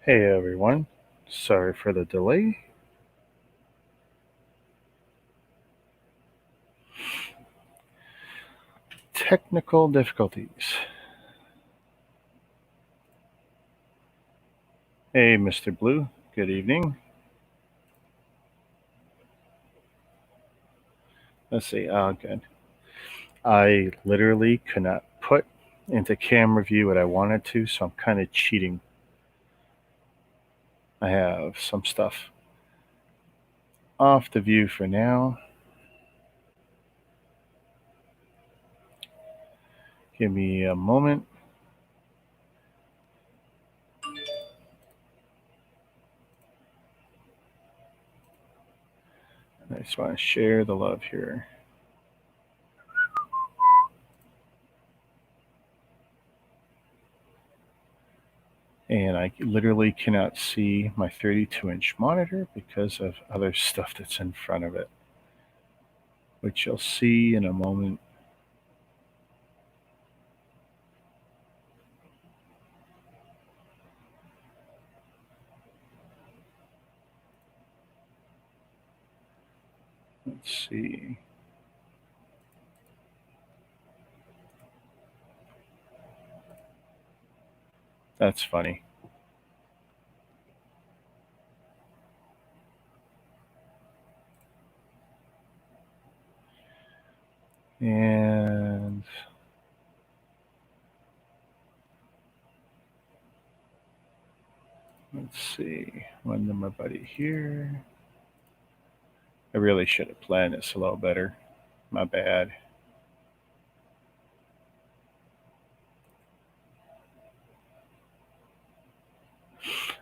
Hey everyone, sorry for the delay. Technical difficulties. Hey Mr. Blue, good evening. Let's see, good. I literally could not put into camera view what I wanted to, so I'm kind of cheating. I have some stuff off the view for now. Give me a moment. I just want to share the love here. And I literally cannot see my 32-inch monitor because of other stuff that's in front of it, which you'll see in a moment. Let's see. That's funny. And let's see. One to my buddy here. I really should have planned this a little better. My bad.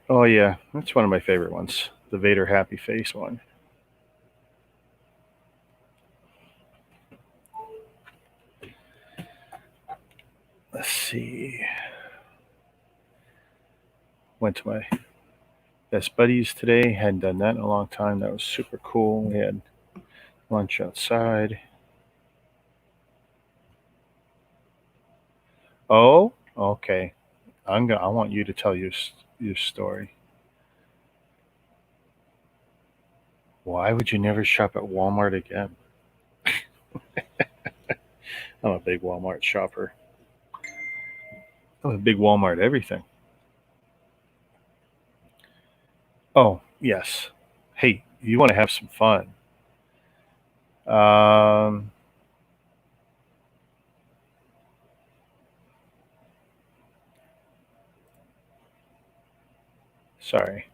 Oh yeah, that's one of my favorite ones. The Vader happy face one. Let's see. Went to my best buddies today. Hadn't done that in a long time. That was super cool. We had lunch outside. Oh, okay. I want you to tell your story. Why would you never shop at Walmart again? I'm a big Walmart shopper. I'm a big Walmart everything. Oh, yes. Hey, you want to have some fun. Um, sorry,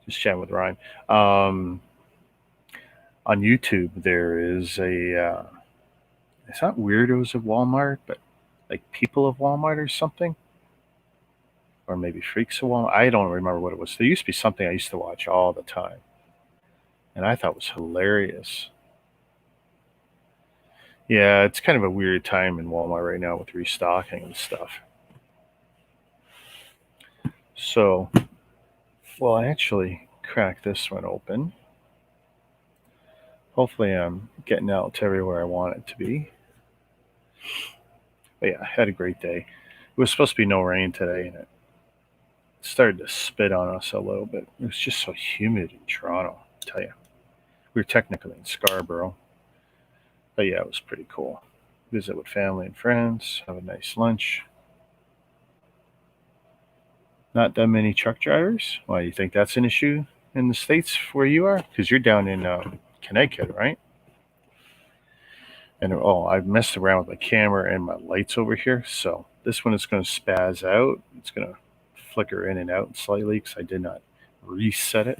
just chatting with Ryan. Um, on YouTube, there is it's not Weirdos of Walmart, but like People of Walmart or something. Or maybe Freaks of Walmart. I don't remember what it was. There used to be something I used to watch all the time. And I thought was hilarious. Yeah, it's kind of a weird time in Walmart right now with restocking and stuff. So, well, I actually cracked this one open. Hopefully, I'm getting out to everywhere I want it to be. But yeah, I had a great day. It was supposed to be no rain today, and it started to spit on us a little bit. It was just so humid in Toronto, I tell you. We were technically in Scarborough, but yeah, it was pretty cool. Visit with family and friends, have a nice lunch. Not that many truck drivers. Why, you think that's an issue in the States where you are? Because you're down in Connecticut, right? And oh, I've messed around with my camera and my lights over here. So this one is going to spaz out. It's going to flicker in and out slightly because I did not reset it.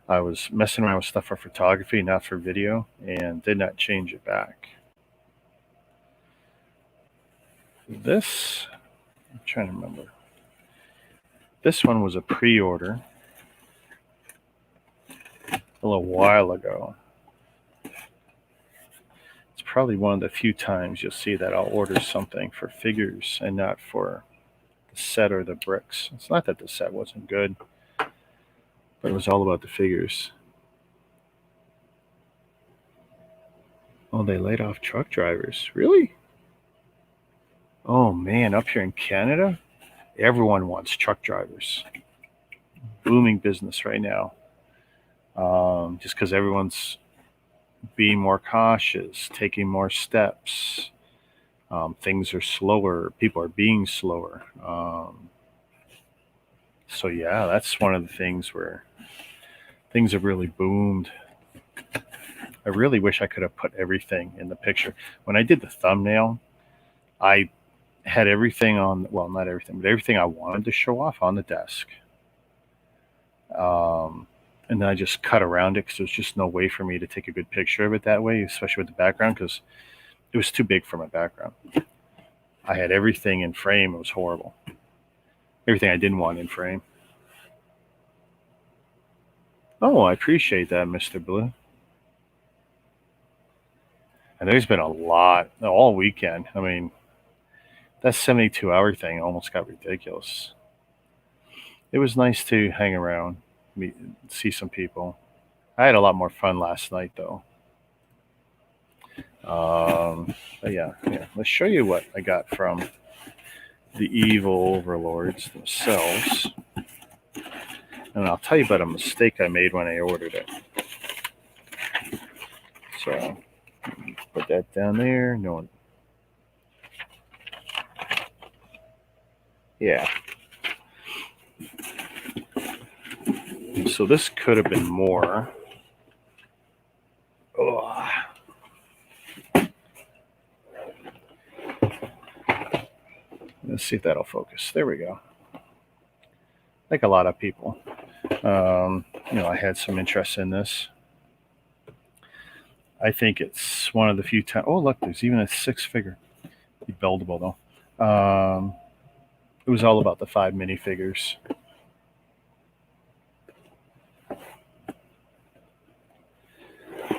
I was messing around with stuff for photography, not for video, and did not change it back. This, I'm trying to remember. This one was a pre order a little while ago. It's probably one of the few times you'll see that I'll order something for figures and not for the set or the bricks. It's not that the set wasn't good, but it was all about the figures. Oh, they laid off truck drivers. Really? Oh man, up here in Canada? Everyone wants truck drivers. Booming business right now. Just because everyone's being more cautious, taking more steps. Things are slower. People are being slower. So yeah, that's one of the things where things have really boomed. I really wish I could have put everything in the picture. When I did the thumbnail, I had everything on, well, not everything, but everything I wanted to show off on the desk. And then I just cut around it because there's just no way for me to take a good picture of it that way, especially with the background, because it was too big for my background. I had everything in frame. It was horrible. Everything I didn't want in frame. Oh, I appreciate that, Mr. Blue. And there's been a lot all weekend. I mean, that 72-hour thing almost got ridiculous. It was nice to hang around, meet, see some people. I had a lot more fun last night, though. But yeah, let's show you what I got from the evil overlords themselves. And I'll tell you about a mistake I made when I ordered it. So, put that down there. No one. Yeah. So this could have been more. Oh. Let's see if that'll focus. There we go. Like a lot of people, I had some interest in this. I think it's one of the few times. Oh, look, there's even a 6-figure. Be buildable though. It was all about the 5 minifigures.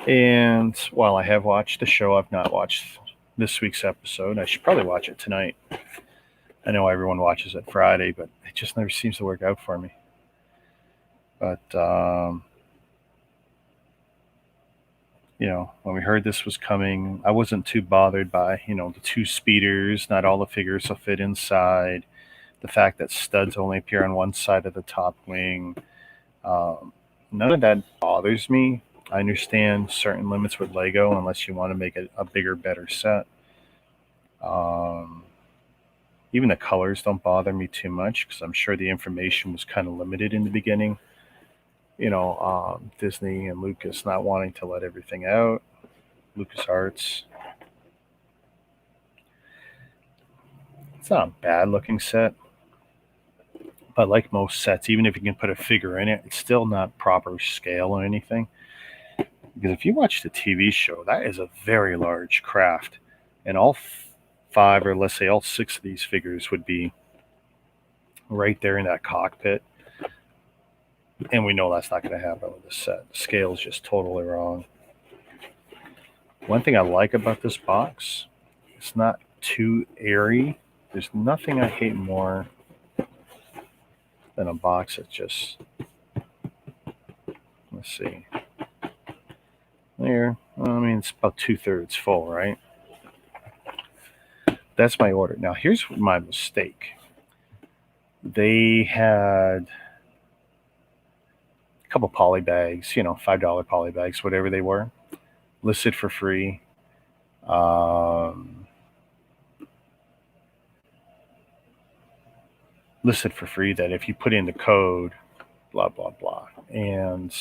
And while I have watched the show, I've not watched this week's episode. I should probably watch it tonight. I know everyone watches it Friday, but it just never seems to work out for me. But, when we heard this was coming, I wasn't too bothered by, the 2 speeders, not all the figures will fit inside, the fact that studs only appear on one side of the top wing. None of that bothers me. I understand certain limits with Lego unless you want to make it a bigger, better set. Even the colors don't bother me too much because I'm sure the information was kind of limited in the beginning. Disney and Lucas not wanting to let everything out. LucasArts. It's not a bad looking set. But like most sets, even if you can put a figure in it, it's still not proper scale or anything. Because if you watch the TV show, that is a very large craft. And all 5, or let's say all 6 of these figures would be right there in that cockpit. And we know that's not going to happen with this set. The scale is just totally wrong. One thing I like about this box, it's not too airy. There's nothing I hate more than a box that just, let's see. There, it's about 2/3 full, right? That's my order. Now, here's my mistake. They had a couple poly bags, $5 poly bags, whatever they were, listed for free. Listed for free that if you put in the code, blah, blah, blah. And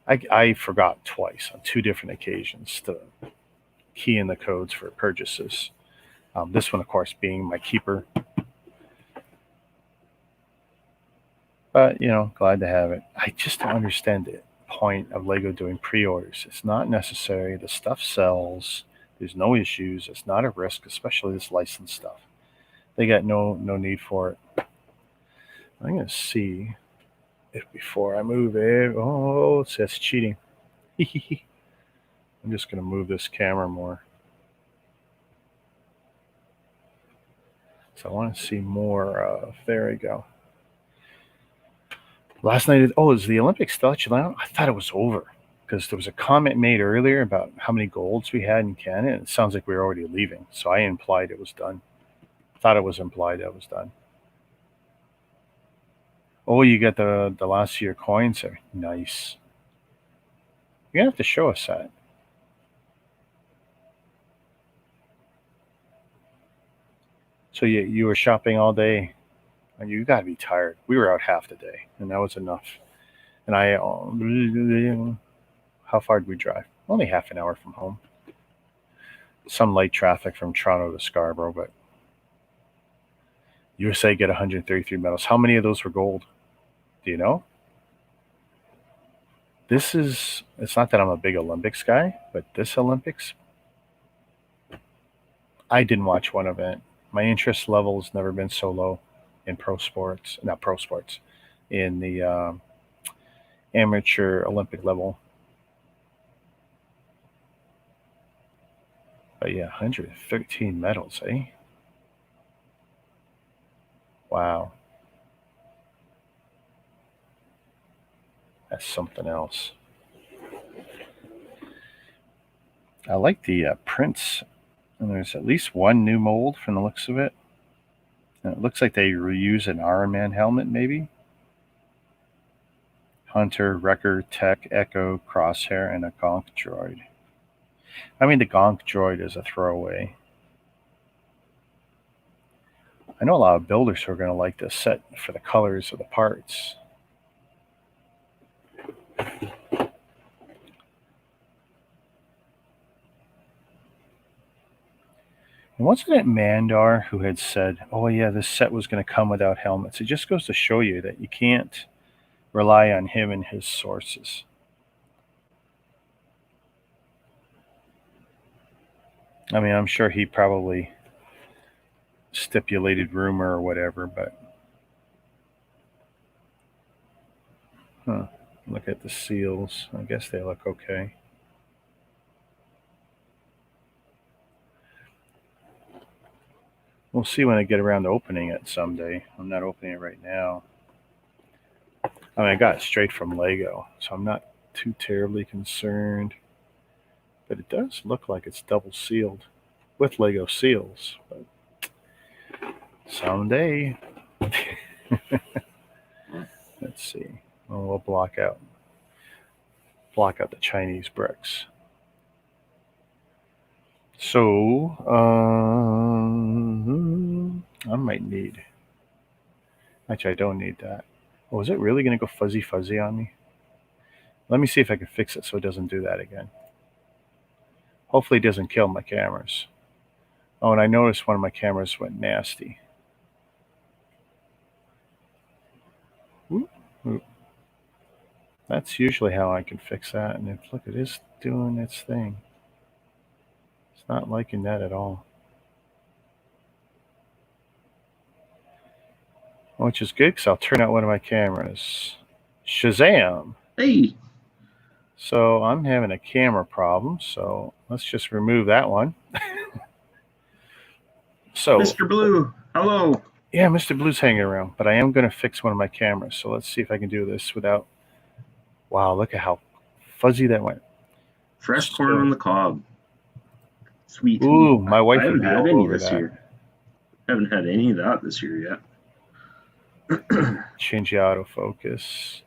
I forgot twice on 2 different occasions to key in the codes for purchases. This one, of course, being my keeper. But, glad to have it. I just don't understand the point of Lego doing pre-orders. It's not necessary. The stuff sells. There's no issues. It's not a risk, especially this licensed stuff. They got no need for it. I'm going to see if before I move it. Oh, it says cheating. I'm just going to move this camera more. So I want to see more of. There we go. Last night, is the Olympics still actually on? I thought it was over because there was a comment made earlier about how many golds we had in Canada, and it sounds like we were already leaving. So I implied it was done. Thought it was implied that it was done. Oh, you got the last of your coins there. Nice. You're gonna have to show us that. So you were shopping all day. You got to be tired. We were out half the day, and that was enough. And how far did we drive? Only half an hour from home. Some light traffic from Toronto to Scarborough, but USA get 133 medals. How many of those were gold? Do you know? It's not that I'm a big Olympics guy, but this Olympics, I didn't watch one event. My interest level has never been so low in not pro sports, in the amateur Olympic level. But yeah, 113 medals, eh? Wow. That's something else. I like the prints. And there's at least one new mold from the looks of it. And it looks like they reuse an Iron Man helmet, maybe. Hunter, Wrecker, Tech, Echo, Crosshair, and a Gonk droid. I mean, the Gonk droid is a throwaway. I know a lot of builders who are going to like this set for the colors of the parts. And wasn't it Mandar who had said, oh, yeah, this set was going to come without helmets? It just goes to show you that you can't rely on him and his sources. I mean, I'm sure he probably stipulated rumor or whatever, but look at the seals. I guess they look okay. We'll see when I get around to opening it someday. I'm not opening it right now. I mean, I got it straight from Lego, so I'm not too terribly concerned. But it does look like it's double sealed with Lego seals. But someday. Let's see. Oh, we'll block out the Chinese bricks. So I might need. Actually, I don't need that. Oh, is it really going to go fuzzy on me? Let me see if I can fix it so it doesn't do that again. Hopefully it doesn't kill my cameras. Oh, and I noticed one of my cameras went nasty. Oop. That's usually how I can fix that. And look, it is doing its thing. It's not liking that at all. Which is good because I'll turn out one of my cameras. Shazam! Hey! So I'm having a camera problem, so let's just remove that one. So, Mr. Blue, hello. Yeah, Mr. Blue's hanging around, but I am going to fix one of my cameras. So let's see if I can do this without. Wow, look at how fuzzy that went. Fresh corn on the cob. Sweet. Ooh, my wife I would haven't be had all any over this that. year. I haven't had any of that this year yet. Change the autofocus.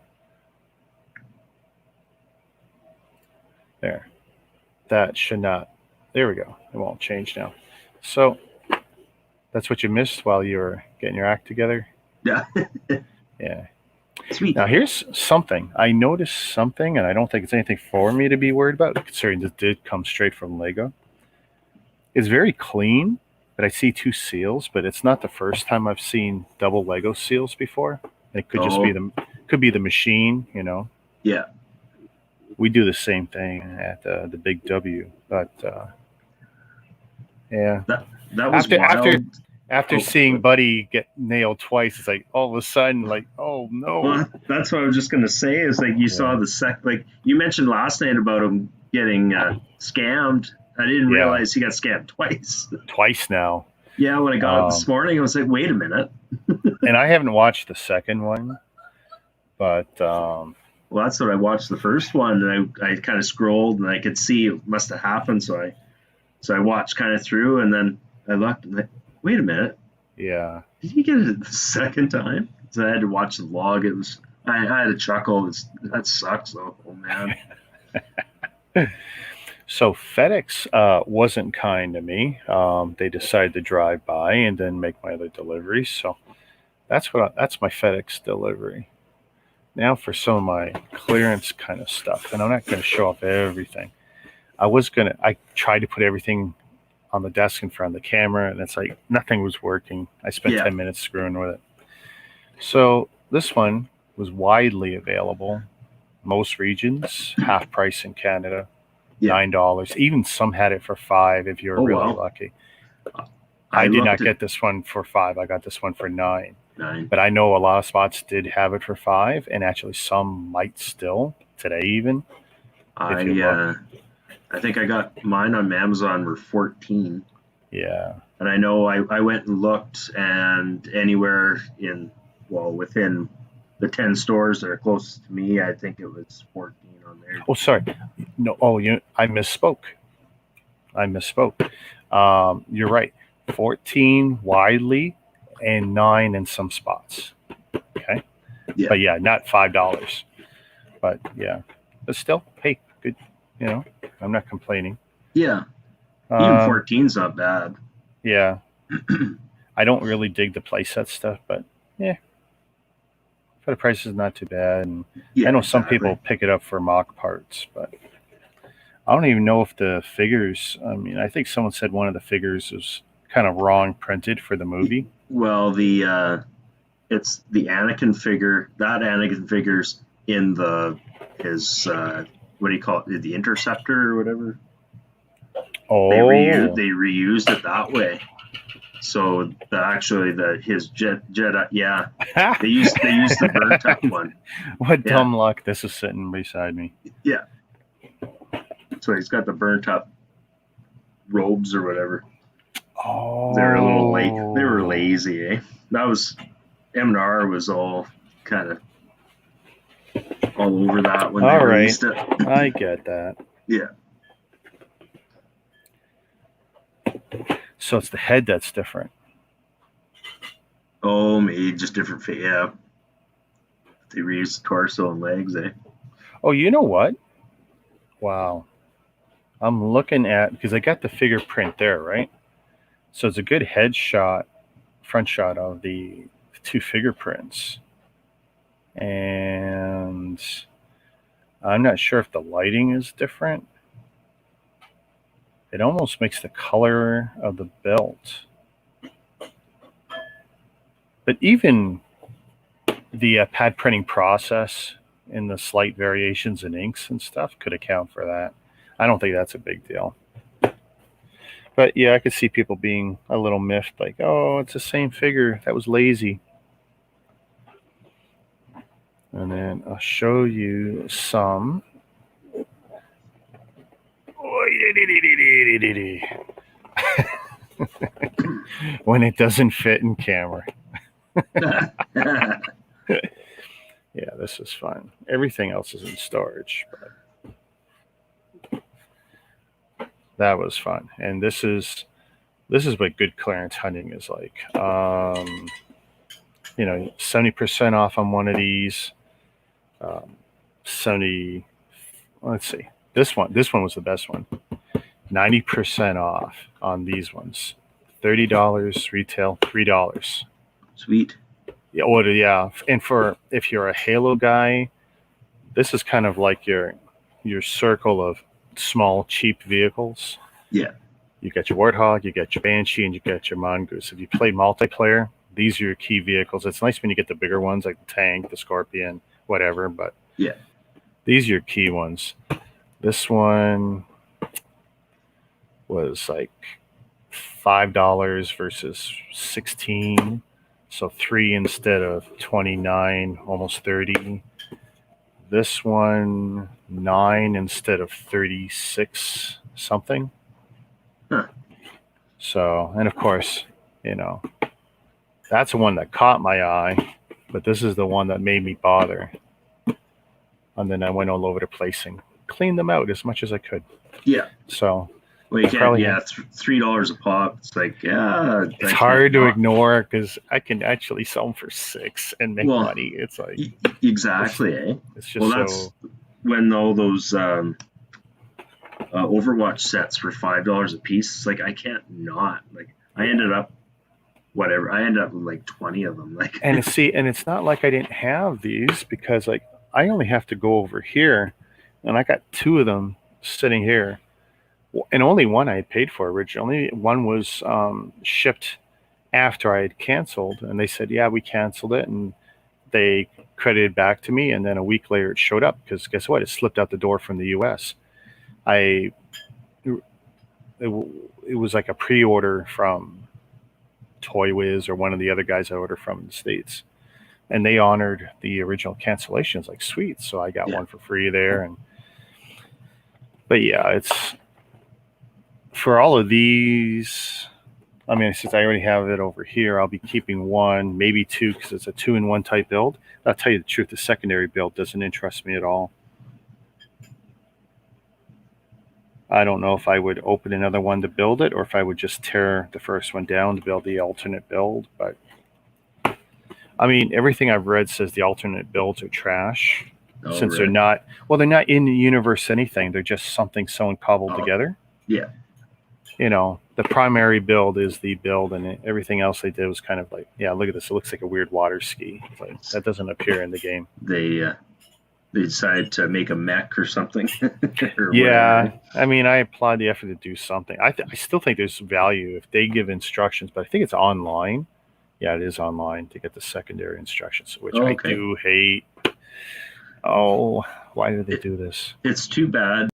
There. That should not. There we go. It won't change now. So that's what you missed while you were getting your act together? Yeah. Yeah. Sweet. Now here's something. I noticed something, and I don't think it's anything for me to be worried about, considering this did come straight from Lego. It's very clean, but I see two seals, but it's not the first time I've seen double Lego seals before. It could just be the machine, you know. Yeah. We do the same thing at the Big W, but yeah. That was wild. After seeing Buddy get nailed twice, it's like all of a sudden, like, oh no. Well, that's what I was just gonna say. Is like you saw the like you mentioned last night about him getting scammed. I didn't realize he got scammed twice. Twice now. Yeah, when I got it this morning, I was like, wait a minute. And I haven't watched the second one, but well, that's what I watched the first one, and I kind of scrolled and I could see it must have happened, so I watched kind of through, and then I looked and like, wait a minute. Yeah. Did he get it the second time? So I had to watch the log. I had a chuckle. That sucks though. Oh man. So FedEx wasn't kind to me. They decided to drive by and then make my other deliveries. So that's my FedEx delivery. Now for some of my clearance kind of stuff, and I'm not going to show off everything. I tried to put everything on the desk in front of the camera, and it's like nothing was working. I spent 10 minutes screwing with it. So this one was widely available, most regions, half price in Canada, $9. Even some had it for $5 if you were really lucky. I did not get this one for $5. I got this one for $9. But I know a lot of spots did have it for $5, and actually some might still today even. I think I got mine on Amazon for 14. Yeah. And I know I went and looked, and anywhere within the 10 stores that are closest to me, I think it was 14 on there. Oh, sorry. No. Oh, I misspoke. You're right. 14 widely and 9 in some spots. Okay. Yeah. But yeah, not $5. But yeah. But still, hey, good. I'm not complaining. Yeah. Even 14's not bad. Yeah. I don't really dig the playset stuff, but yeah. For the price is not too bad. And I know some people pick it up for mock parts, but I don't even know if the figures, I think someone said one of the figures was kind of wrong printed for the movie. Well, it's the Anakin figure. That Anakin figure's in his what do you call it? The Interceptor or whatever. Oh, they reused it that way. So his Jedi, yeah, they used the burnt up one. What dumb luck! This is sitting beside me. Yeah. So he's got the burnt up robes or whatever. Oh, they're a little late. They were lazy, eh? That was M&R was all kind of all over that when they released it. I get that. Yeah. So it's the head that's different. Oh, maybe just different. Yeah. They reused the torso and legs, eh? Oh, you know what? Wow. I'm looking at, because I got the figure print there, right? So it's a good head shot, front shot of the two fingerprints. And I'm not sure if the lighting is different. It almost makes the color of the belt. But even the pad printing process and the slight variations in inks and stuff could account for that. I don't think that's a big deal. But yeah, I could see people being a little miffed, like, oh, it's the same figure. That was lazy. And then I'll show you some. When it doesn't fit in camera. Yeah, this is fun. Everything else is in storage, but that was fun. And this is what good clearance hunting is like. 70% off on one of these. 70. Let's see. This one was the best one. 90% off on these ones. $30 retail, $3. Sweet. Yeah. And if you're a Halo guy, this is kind of like your circle of small, cheap vehicles. Yeah. You got your Warthog, you got your Banshee, and you got your Mongoose. If you play multiplayer, these are your key vehicles. It's nice when you get the bigger ones like the tank, the Scorpion, whatever, but yeah, these are your key ones. This one was like $5 versus $16, so $3 instead of $29, almost $30. This one $9 instead of $36 something. Huh. So, and of course, that's the one that caught my eye, but this is the one that made me bother. And then I went all over the place and cleaned them out as much as I could. Yeah. So Well, you can't. Probably Yeah, $3 a pop. It's like, yeah, it's I can't hard to not. ignore because I can actually sell them for 6 and make Well, money. It's like it's exactly, eh? it's Well, just that's so when all those Overwatch sets were $5 a piece. It's like I can't not. Like I yeah. ended up whatever. I ended up with like 20 of them. Like And it's not like I didn't have these because like I only have to go over here, and I got 2 of them sitting here, and only one I had paid for originally. One was shipped after I had canceled, and they said, "Yeah, we canceled it," and they credited back to me. And then a week later, it showed up because guess what? It slipped out the door from the U.S. I it was like a pre-order from Toy Wiz or one of the other guys I ordered from in the States, and they honored the original cancellations. Like sweet, so I got yeah, one for free there. And but yeah, it's for all of these. I mean, since I already have it over here, I'll be keeping 1, maybe 2, because it's a 2-in-1 type build. I'll tell you the truth, the secondary build doesn't interest me at all. I don't know if I would open another one to build it or if I would just tear the first one down to build the alternate build. But I mean, everything I've read says the alternate builds are trash since really? they're not in the universe anything. They're just something someone cobbled together. Yeah, The primary build is the build, and everything else they did was kind of like, yeah, look at this. It looks like a weird water ski. Like, that doesn't appear in the game. they decided to make a mech or something. Or Yeah, whatever. I mean, I applaud the effort to do something. I still think there's value if they give instructions, but I think it's online. Yeah, it is online to get the secondary instructions, which Oh, I okay. do hate. Oh, why do they It, do this? it's too bad.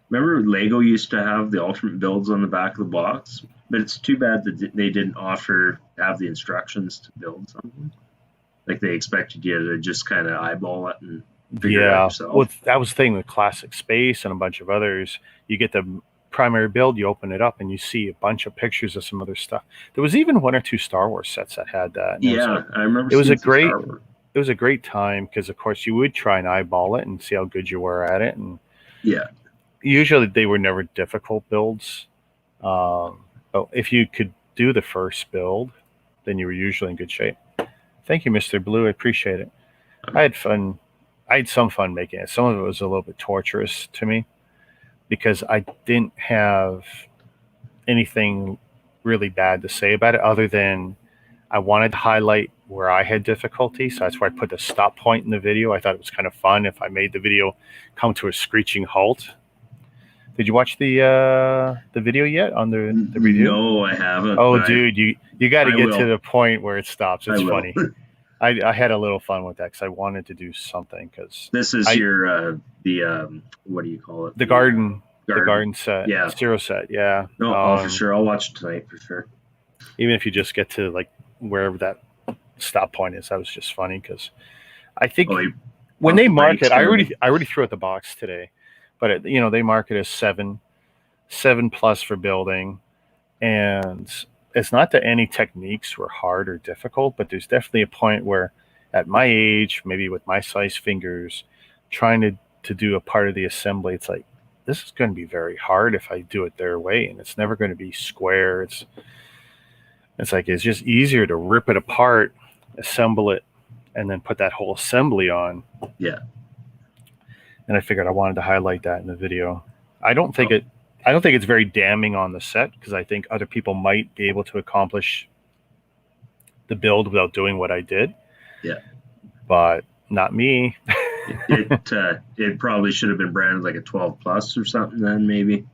Remember, Lego used to have the alternate builds on the back of the box, but it's too bad that they didn't have the instructions to build something. Like they expected you to just kind of eyeball it and figure it out Yeah, well, yourself. that was the thing with Classic Space and a bunch of others. You get the primary build, you open it up, and you see a bunch of pictures of some other stuff. There was even 1 or 2 Star Wars sets that had that, and Yeah, I remember it was a seeing some great Star Wars. it was a great time because of course you would try and eyeball it and see how good you were at it, and Yeah, usually they were never difficult builds. But if you could do the first build, then you were usually in good shape. Thank you, Mr. Blue. I appreciate it. I had fun. I had some fun making it. Some of it was a little bit torturous to me because I didn't have anything really bad to say about it other than I wanted to highlight where I had difficulty. So that's why I put the stop point in the video. I thought it was kind of fun if I made the video come to a screeching halt. Did you watch the video yet on the review? no, I haven't. Oh, But dude, you got to I get to will. the point where it stops. I It's will. funny. I had a little fun with that because I wanted to do something because This is I your the what do you call it? the garden Garden. set Yeah. zero set, yeah. No, oh, for sure. I'll watch it tonight for sure. Even if you just get to like wherever that stop point is, that was just funny because I think Oh, you when off they the mark bikes it, and everything. I already threw out the box today, but they mark it as 7 plus for building, and it's not that any techniques were hard or difficult, but there's definitely a point where at my age, maybe with my size fingers, trying to do a part of the assembly, it's like this is going to be very hard if I do it their way, and it's never going to be square. It's like it's just easier to rip it apart, assemble it, and then put that whole assembly on. Yeah. And I figured I wanted to highlight that in the video. I don't think Oh. it's very damning on the set because I think other people might be able to accomplish the build without doing what I did. Yeah. But not me. It probably should have been branded like a 12 plus or something then maybe.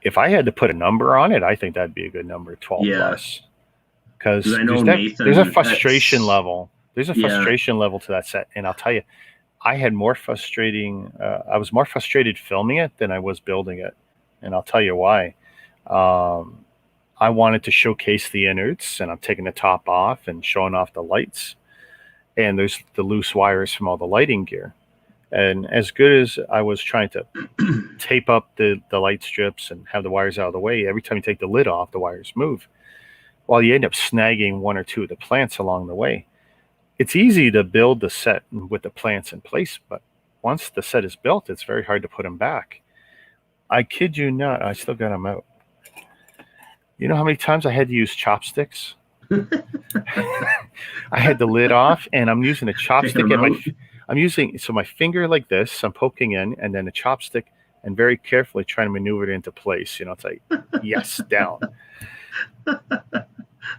If I had to put a number on it, I think that'd be a good number, 12 Yeah. plus. Because I know Nathan. there's a frustration level. There's a Yeah. frustration level to that set, and I'll tell you, I was more frustrated filming it than I was building it, and I'll tell you why. I wanted to showcase the innards, and I'm taking the top off and showing off the lights, and there's the loose wires from all the lighting gear. And as good as I was trying to tape up the light strips and have the wires out of the way, every time you take the lid off, the wires move. Well, you end up snagging 1 or 2 of the plants along the way. It's easy to build the set with the plants in place, but once the set is built, it's very hard to put them back. I kid you not, I still got them out. You know how many times I had to use chopsticks? I had the lid off, and I'm using a chopstick and I'm using my finger like this. I'm poking in, and then a chopstick, and very carefully trying to maneuver it into place. It's like, yes, down.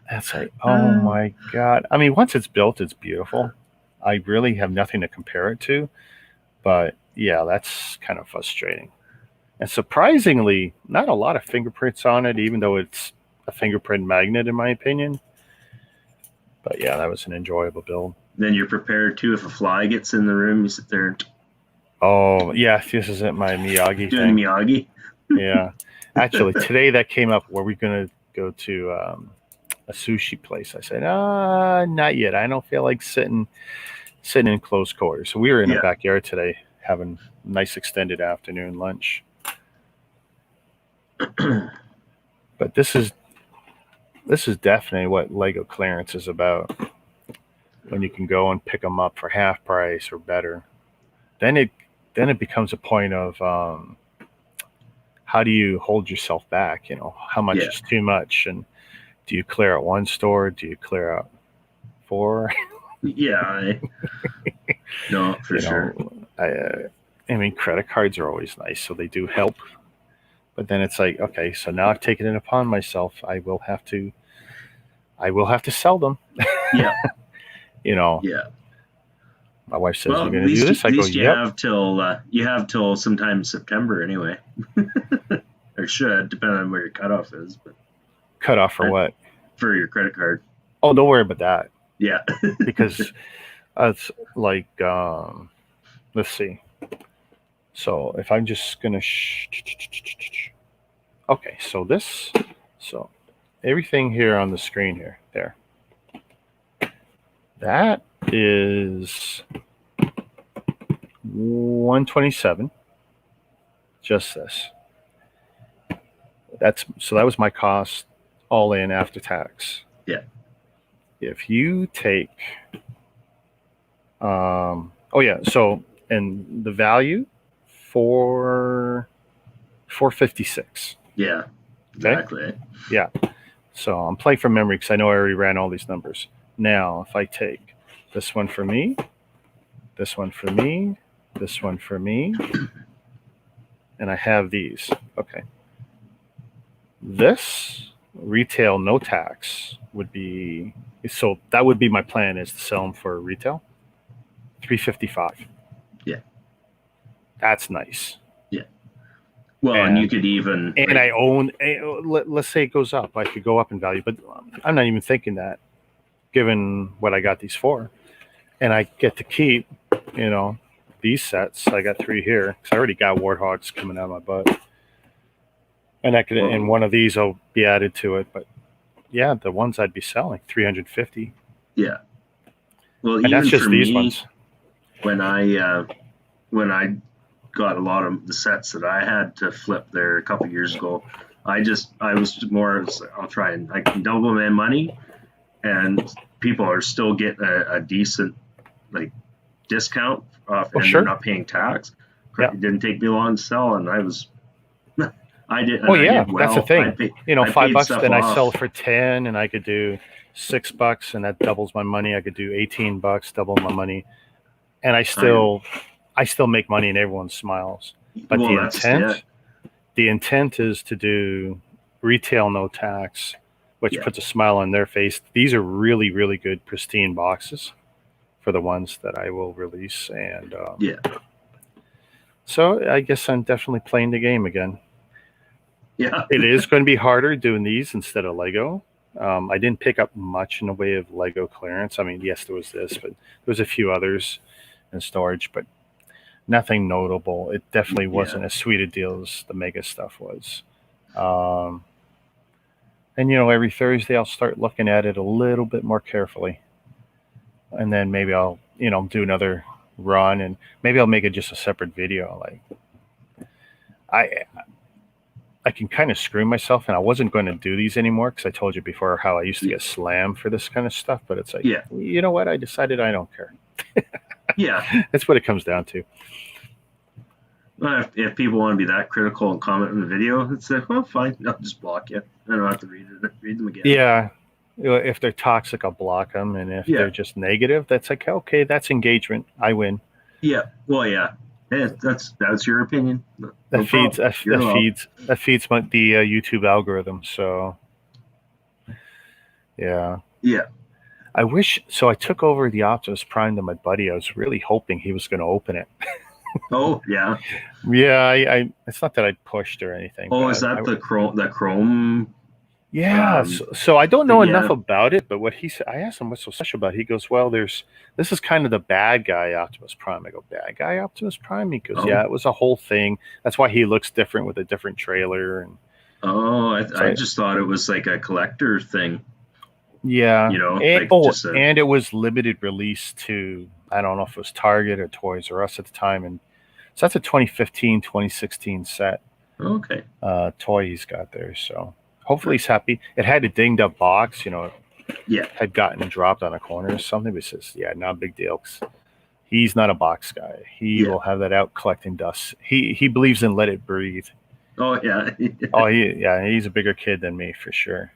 That's like, oh my god. I mean, once it's built, it's beautiful. I really have nothing to compare it to, but yeah, that's kind of frustrating. And surprisingly, not a lot of fingerprints on it, even though it's a fingerprint magnet, in my opinion. But yeah, that was an enjoyable build. Then you're prepared too. If a fly gets in the room, you sit there and Oh yeah, this isn't my Miyagi doing thing. Miyagi. Yeah, actually, today that came up. Were we gonna go to a sushi place? I said, not yet. I don't feel like sitting in close quarters. So we were in the backyard today having a nice extended afternoon lunch. But this is definitely what Lego clearance is about. When you can go and pick them up for half price or better, then it becomes a point of how do you hold yourself back? How much is too much, and do you clear out one store? Do you clear out 4? Yeah, no, for sure. I mean, credit cards are always nice, so they do help. But then it's like, okay, so now I've taken it upon myself. I will have to sell them. Yeah. Yeah. My wife says, well, "You're going to do this." At least yep. You have till sometime September anyway, or should, depending on where your cutoff is. But cutoff for what? For your credit card. Oh, don't worry about that. Yeah. Because it's like, let's see. So if I'm just gonna, okay. So everything here on the screen there. That is 127. Just this. That was my cost all in after tax. Yeah. If you take, so and the value for 456. Yeah. Exactly. Okay? Yeah. So I'm playing from memory because I know I already ran all these numbers. Now, if I take this one for me, this one for me, this one for me, and I have these. Okay. This retail no tax would be, so that would be my plan, is to sell them for retail $355. Yeah. That's nice. Yeah. Well, and you could even, and I own, let's say it goes up. I could go up in value, but I'm not even thinking that, given what I got these for. And I get to keep, these sets. I got 3 here because I already got warthogs coming out of my butt. And and one of these will be added to it. But yeah, the ones I'd be selling, $350. Yeah. Well, and that's just these ones. When I got a lot of the sets that I had to flip there a couple years ago, I was more, I'll try and I can double my money, and people are still getting a decent discount off, and they're not paying tax. Yeah. It didn't take me long to sell, and I was. I did. Oh yeah, that's the thing. $5, then I sell for 10, and I could do $6, and that doubles my money. I could do $18, double my money, and I still make money, and everyone smiles. But the intent is to do retail no tax, which puts a smile on their face. These are really, really good, pristine boxes for the ones that I will release, and so I guess I'm definitely playing the game again. Yeah, it is going to be harder doing these instead of Lego. I didn't pick up much in the way of Lego clearance. I mean, yes, there was this, but there was a few others in storage, but nothing notable. It definitely wasn't as sweet a deal as the Mega stuff was. And every Thursday I'll start looking at it a little bit more carefully, and then maybe I'll do another run, and maybe I'll make it just a separate video. I can kind of screw myself, and I wasn't going to do these anymore because I told you before how I used to get slammed for this kind of stuff. But it's like, you know what? I decided I don't care. Yeah, that's what it comes down to. Well, if people want to be that critical and comment on the video, it's like, well, fine, I'll just block you. I don't have to read them again. Yeah. If they're toxic, I'll block them. And if Yeah. they're just negative, that's like, okay, that's engagement. I win. Yeah. Well, yeah. Hey, that's your opinion. No That feeds problem. You're allowed. that feeds the YouTube algorithm. So yeah, Yeah. I wish. So I took over the Optimus Prime to my buddy. I was really hoping he was going to open it. Oh, yeah. Yeah, I it's not that I pushed or anything. Oh, But is that the Chrome? yeah, so I don't know enough Yeah. about it. But what he said, I asked him what's so special about it. He goes, well, this is kind of the bad guy Optimus Prime. I go, bad guy Optimus Prime? He goes, Oh. yeah, it was a whole thing. That's why he looks different with a different trailer. And Oh, so I just thought it was like a collector thing. yeah, You know, and, like just and it was limited release to, I don't know if it was Target or Toys R Us at the time. And so that's a 2015, 2016 set okay. toy he's got there. So hopefully he's happy. It had a dinged up box, Yeah. had gotten dropped on a corner or something. But he says, yeah, not a big deal. 'Cause he's not a box guy. He will have that out collecting dust. He believes in let it breathe. Oh, yeah. Oh, he's a bigger kid than me for sure.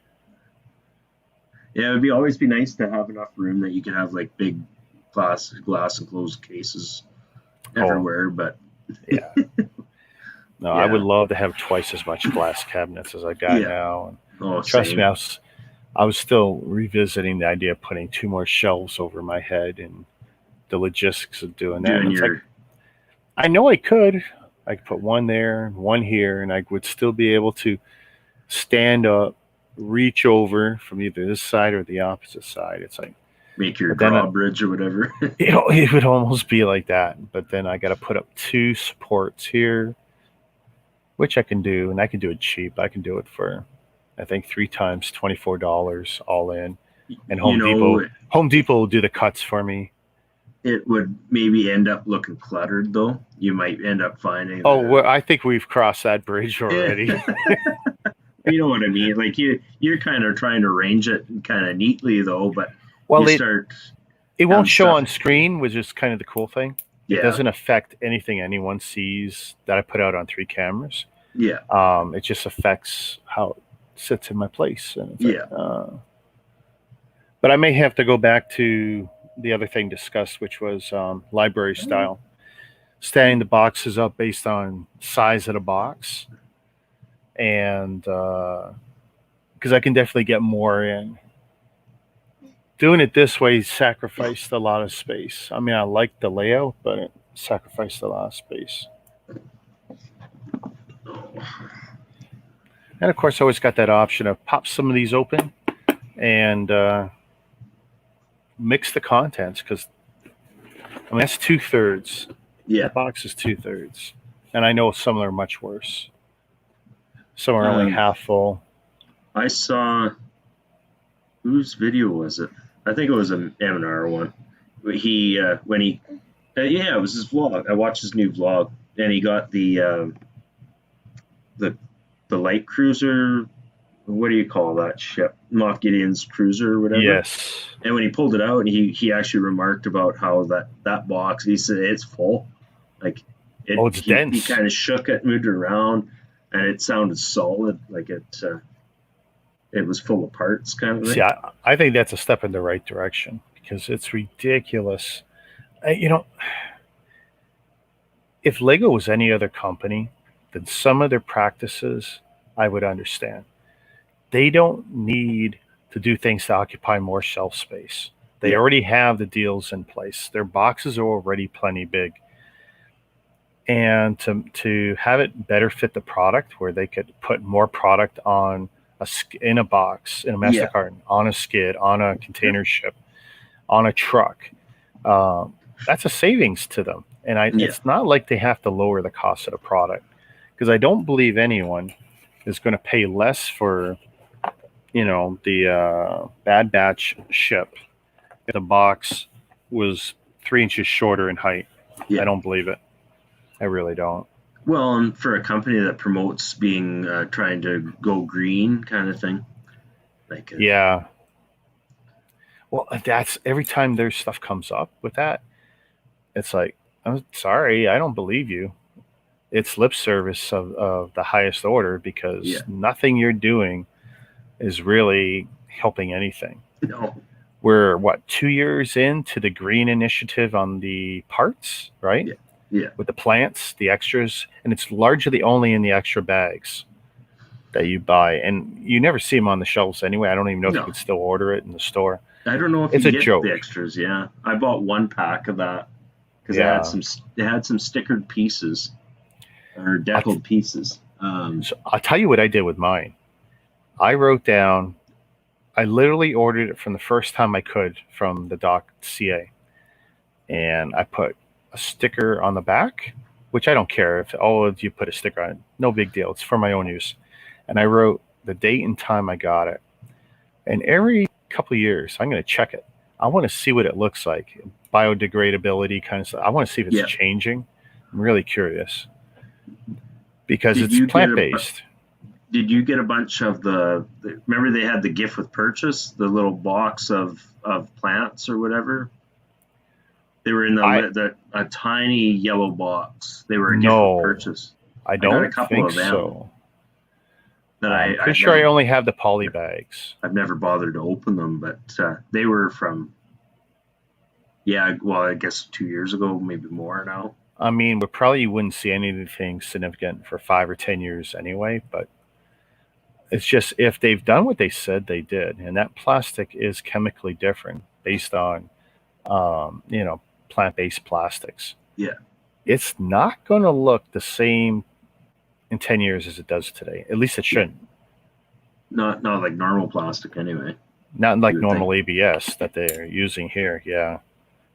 Yeah, it would always be nice to have enough room that you can have like big glass enclosed cases everywhere. But Yeah. No, I would love to have twice as much glass cabinets as I got now. And trust same. me, I was still revisiting the idea of putting 2 more shelves over my head and the logistics of doing that. Like, I know I could put one there and one here, and I would still be able to stand up, reach over from either this side or the opposite side. It's like make your drawbridge or whatever. It would almost be like that. But then I got to put up 2 supports here, which I can do, and I can do it cheap. I can do it for, I think, 3 times $24 all in. And Home Depot will do the cuts for me. It would maybe end up looking cluttered, though. You might end up finding. Well, I think we've crossed that bridge already. You know what I mean? Like you're kind of trying to arrange it kind of neatly, though. But it won't show on screen, which is kind of the cool thing. Yeah. It doesn't affect anything anyone sees that I put out on 3 cameras. Yeah. It just affects how it sits in my place. And but I may have to go back to the other thing discussed, which was library style. Standing the boxes up based on size of the box. And because I can definitely get more in. Doing it this way sacrificed a lot of space. I mean, I liked the layout, but it sacrificed a lot of space. And of course, I always got that option of pop some of these open and mix the contents, because I mean, that's 2/3. Yeah. The box is 2/3. And I know some are much worse. Some are only half full. I saw, whose video was it? I think it was an M&R one. He it was his vlog. I watched his new vlog, and he got the light cruiser. What do you call that ship? Moff Gideon's cruiser or whatever. Yes. And when he pulled it out, he actually remarked about how that box. He said it's full, like it's dense. He kind of shook it, moved it around, and it sounded solid, like it was full of parts, kind of thing. See, I think that's a step in the right direction, because it's ridiculous. If Lego was any other company, then some of their practices I would understand. They don't need to do things to occupy more shelf space. They already have the deals in place. Their boxes are already plenty big. And to have it better fit the product, where they could put more product on in a box, in a master carton, on a skid, on a container ship, on a truck, that's a savings to them. And it's not like they have to lower the cost of the product, because I don't believe anyone is going to pay less for, the Bad Batch ship if the box was 3 inches shorter in height. Yeah. I don't believe it. I really don't. Well, and for a company that promotes being trying to go green kind of thing, like yeah. Well, that's every time their stuff comes up with that, it's like, I'm sorry, I don't believe you. it's lip service of the highest order, because Yeah. nothing you're doing is really helping anything. No. We're 2 years into the green initiative on the parts, right? Yeah. Yeah. With the plants, the extras, and it's largely only in the extra bags that you buy, and you never see them on the shelves anyway. I don't even know if you No. can still order it in the store. I don't know if It's you a get joke. the extras. Yeah, I bought one pack of that because Yeah. it had some stickered pieces or deckled pieces. So I'll tell you what I did with mine. I wrote down, I literally ordered it from the first time I could from the doc.ca, and I put a sticker on the back, which I don't care if you put a sticker on it, no big deal. It's for my own use. And I wrote the date and time I got it. And every couple of years, I'm going to check it. I want to see what it looks like, biodegradability kind of stuff. I want to see if it's changing. I'm really curious because it's plant-based. Did you get a bunch of remember they had the gift with purchase, the little box of plants or whatever? They were in a tiny yellow box. They were a gift with purchase. I don't think so. I'm pretty sure I only have the poly bags. I've never bothered to open them, but they were from, I guess 2 years ago, maybe more now. I mean, you wouldn't see anything significant for 5 or 10 years anyway, but it's just if they've done what they said they did, and that plastic is chemically different based on, plant-based plastics. Yeah. It's not going to look the same in 10 years as it does today. At least it shouldn't. Not like normal plastic anyway. Not like normal ABS that they're using here. Yeah.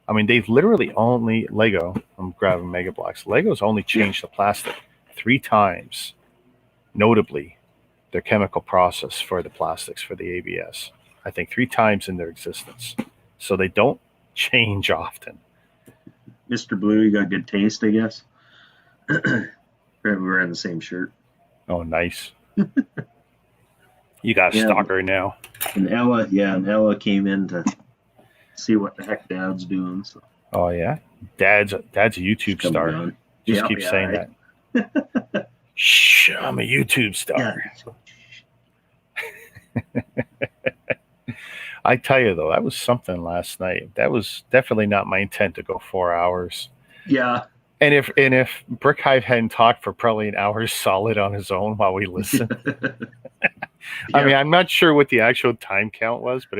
I mean, they've literally only Lego. I'm grabbing Mega Bloks. Lego's only changed the plastic 3 times. Notably, their chemical process for the plastics for the ABS. I think 3 times in their existence. So they don't change often. Mr. Blue, you got good taste, I guess. We're wearing the same shirt. Oh, nice. You got a stalker now. And Ella came in to see what the heck Dad's doing. So. Oh yeah, Dad's a YouTube star. Just keep saying that. Shh, I'm a YouTube star. Yeah. I tell you though, that was something last night. That was definitely not my intent to go 4 hours. Yeah. And if Brick Hive hadn't talked for probably an hour solid on his own while we listened, I mean, I'm not sure what the actual time count was, but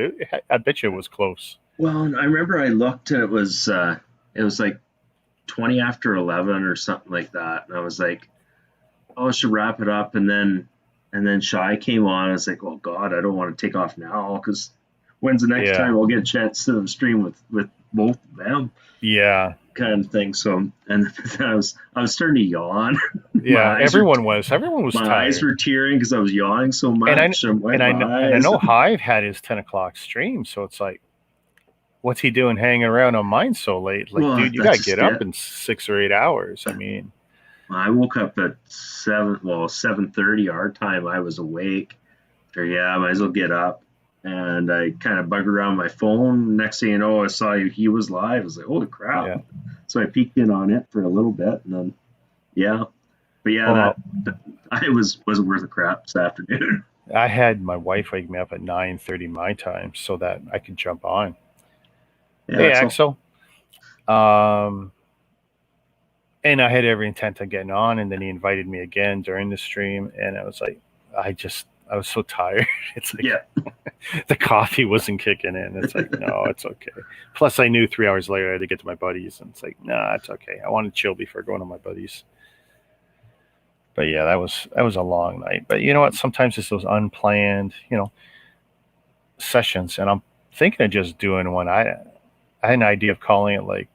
I bet you it was close. Well, I remember I looked and it was like 20 after 11 or something like that, and I was like, "Oh, I should wrap it up." And then Shy came on. I was like, "Oh God, I don't want to take off now because when's the next time I'll get a chance to stream with both of them?" Yeah. Kind of thing. So, and I was starting to yawn. Yeah, everyone was tired. My eyes were tearing because I was yawning so much. And I know Hive had his 10 o'clock stream, so it's like, what's he doing hanging around on mine so late? Like, dude, you gotta get up in 6 or 8 hours. I mean, I woke up at 7:30 our time. I was awake. So I might as well get up. And I kind of bugged around my phone. Next thing you know, I saw he was live. I was like, holy crap. Yeah. So I peeked in on it for a little bit. And then, I wasn't worth a crap this afternoon. I had my wife wake me up at 9:30 my time so that I could jump on. Yeah, hey, Axel. And I had every intent on getting on. And then he invited me again during the stream. And I was like, I was so tired. It's like the coffee wasn't kicking in. It's like, no, it's okay. Plus, I knew 3 hours later I had to get to my buddies, and it's like, nah, it's okay. I want to chill before going to my buddies. But yeah, that was a long night. But you know what? Sometimes it's those unplanned, sessions, and I'm thinking of just doing one. I had an idea of calling it like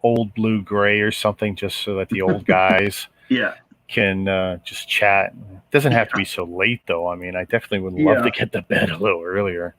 Old Blue Gray or something, just so that the old guys can just chat. It doesn't have to be so late, though. I mean, I definitely would love to get to bed a little earlier.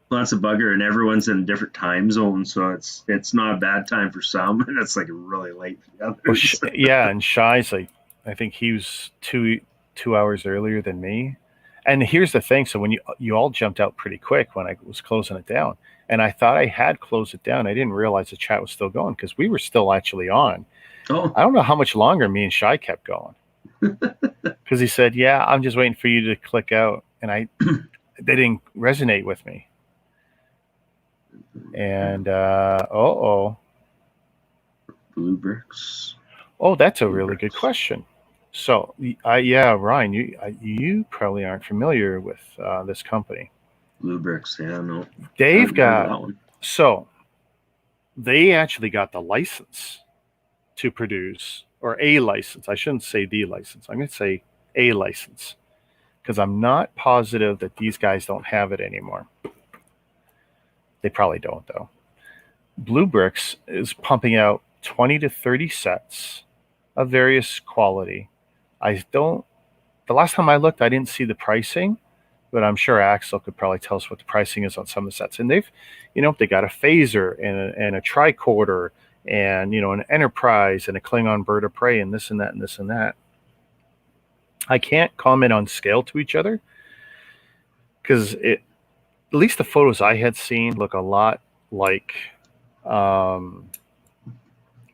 Well, that's a bugger, and everyone's in a different time zone, so it's not a bad time for some, and it's like really late for the others. Well, and Shy's like, I think he was two hours earlier than me. And here's the thing: so when you all jumped out pretty quick when I was closing it down, and I thought I had closed it down, I didn't realize the chat was still going because we were still actually on. Oh, I don't know how much longer me and Shy kept going because he said, "Yeah, I'm just waiting for you to click out," and they didn't resonate with me. And Blue Bricks. that's a Blue really good Bricks. question. So, yeah, Ryan, you probably aren't familiar with this company. Blue Bricks. Yeah, no. They've I've heard of got that one. so they actually got the license to produce, or a license. I shouldn't say the license. I'm going to say a license because I'm not positive that these guys don't have it anymore. They probably don't, though. Blue Bricks is pumping out 20 to 30 sets of various quality. I don't, the last time I looked, I didn't see the pricing, but I'm sure Axel could probably tell us what the pricing is on some of the sets. And they got a phaser and a tricorder and, an Enterprise and a Klingon Bird of Prey and this and that and this and that. I can't comment on scale to each other because at least the photos I had seen look a lot like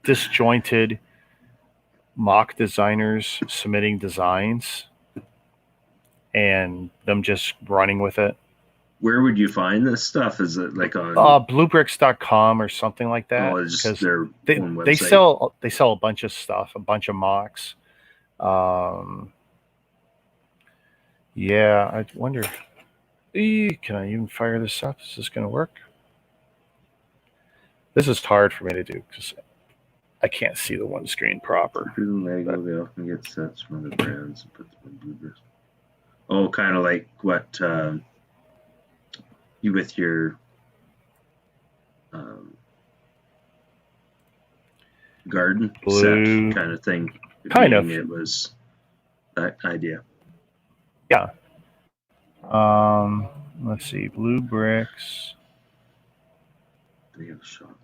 disjointed mock designers submitting designs and them just running with it. Where would you find this stuff? Is it like on Bluebricks.com or something like that? just their own they website? they sell a bunch of stuff, a bunch of mocks. Yeah, I wonder. Can I even fire this up? Is this going to work? This is hard for me to do because I can't see the one screen proper. Through Lego, they often get sets from other brands and put them in Blue Bricks. Oh, kind of like what you with your garden Blue, set kind of thing. Kind of. It was that idea. Yeah. Let's see. Blue Bricks. They have a shop.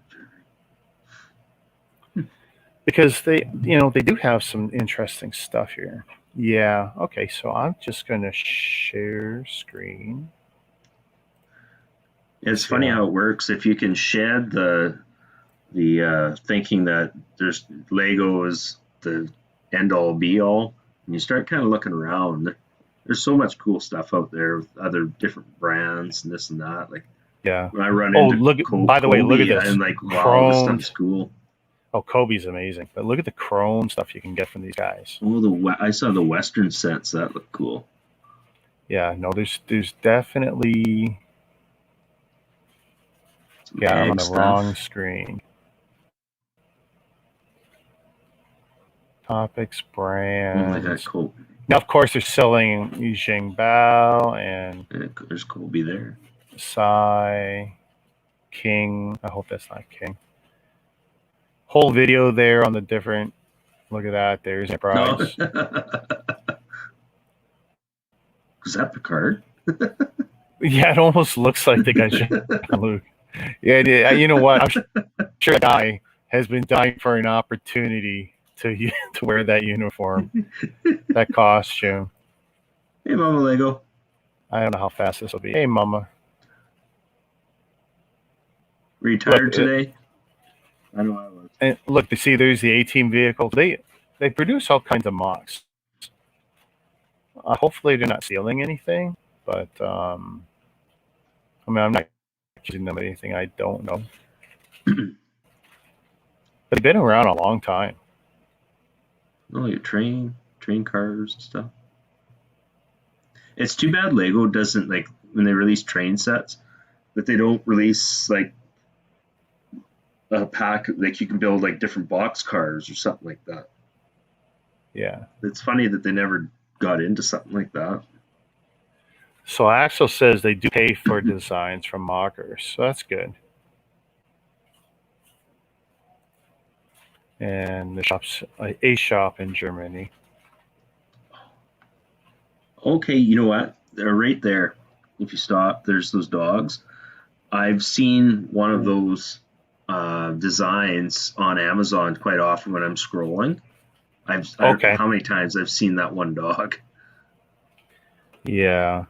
Because they do have some interesting stuff here. Yeah. Okay. So I'm just going to share screen. It's funny how it works. If you can shed the thinking that there's Lego is the end all be all, and you start kind of looking around. There's so much cool stuff out there with other different brands and this and that. Like, yeah, when I run into by the way, look at this. I'm like, wow, this stuff's cool. Oh, Kobe's amazing, but look at the chrome stuff you can get from these guys. Oh, I saw the Western sets that look cool. Yeah, no, there's definitely. Yeah, I'm on the wrong screen. Topics, brands. Oh my god, Kobe. Now, of course, they're selling Yijing Bao and there's Kobe there. Psy, King. I hope that's not King. Whole video there on the different. Look at that. There's Enterprise. No. Is that Picard? Yeah, it almost looks like they got Luke. Yeah, you know what? I'm sure that guy has been dying for an opportunity to wear that uniform, that costume. Hey, Mama Lego. I don't know how fast this will be. Hey, Mama. Were you tired today? I know I was. And look, you see, there's the A-Team vehicle. They produce all kinds of mocks. Hopefully, they're not stealing anything, but I'm not accusing them of anything I don't know. But they've been around a long time. Oh, your train cars and stuff. It's too bad Lego doesn't, like, when they release train sets, that they don't release like a pack, like you can build like different box cars or something like that. Yeah. It's funny that they never got into something like that. So Axel says they do pay for designs from mockers, so that's good. And the shop's a shop in Germany. Okay, you know what? They're right there. If you stop, there's those dogs. I've seen one of those designs on Amazon quite often when I'm scrolling. I don't know how many times I've seen that one dog. Yeah.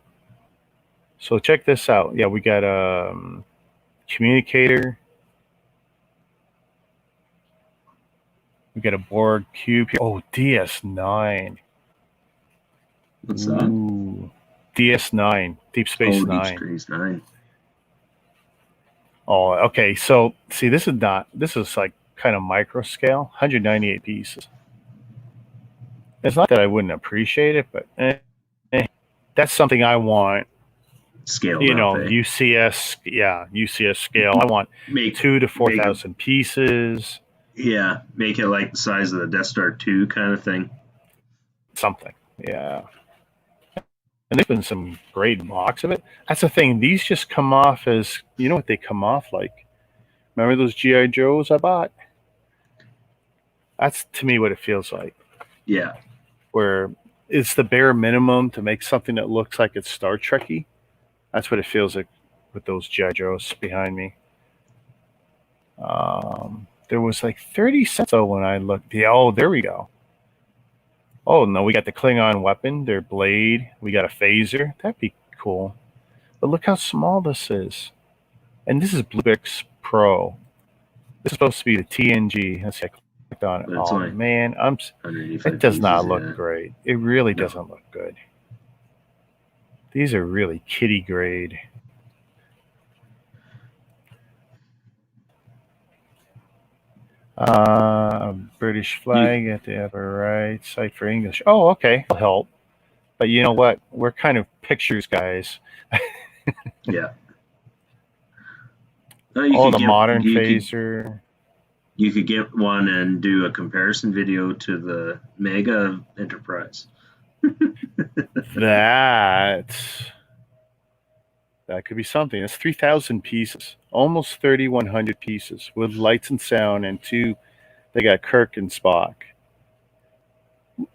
So check this out. Yeah, we got a communicator. We got a Borg cube here. Oh, DS9. What's that? Ooh, DS9, Deep Space Oh, Nine. Deep Space Nine. Oh, okay. So see, this is like kind of micro scale, 198 pieces. It's not that I wouldn't appreciate it, but that's something I want. Scaled up, eh? UCS scale. I want 2,000 to 4,000 pieces. Yeah, make it like the size of the Death Star 2 kind of thing. Something, yeah. And there's been some great mocks of it. That's the thing. These just come off as, you know what they come off like? Remember those G.I. Joes I bought? That's to me what it feels like. Yeah. Where it's the bare minimum to make something that looks like it's Star Trek-y. That's what it feels like with those G.I. Joes behind me. There was like 30 cents though when I looked. Yeah, oh, there we go. Oh no, we got the Klingon weapon, their blade. We got a phaser. That'd be cool. But look how small this is. And this is Bluebix Pro. This is supposed to be the TNG. Let's see, I clicked on it. Oh man, it does not look great. It really doesn't look good. These are really kiddie grade. British flag at the upper right, site for English. Oh, okay, that'll help. But you know what? We're kind of pictures guys. Yeah. The modern phaser. You could get one and do a comparison video to the Mega Enterprise. That could be something. It's 3,000 pieces, almost 3,100 pieces with lights and sound, and they got Kirk and Spock.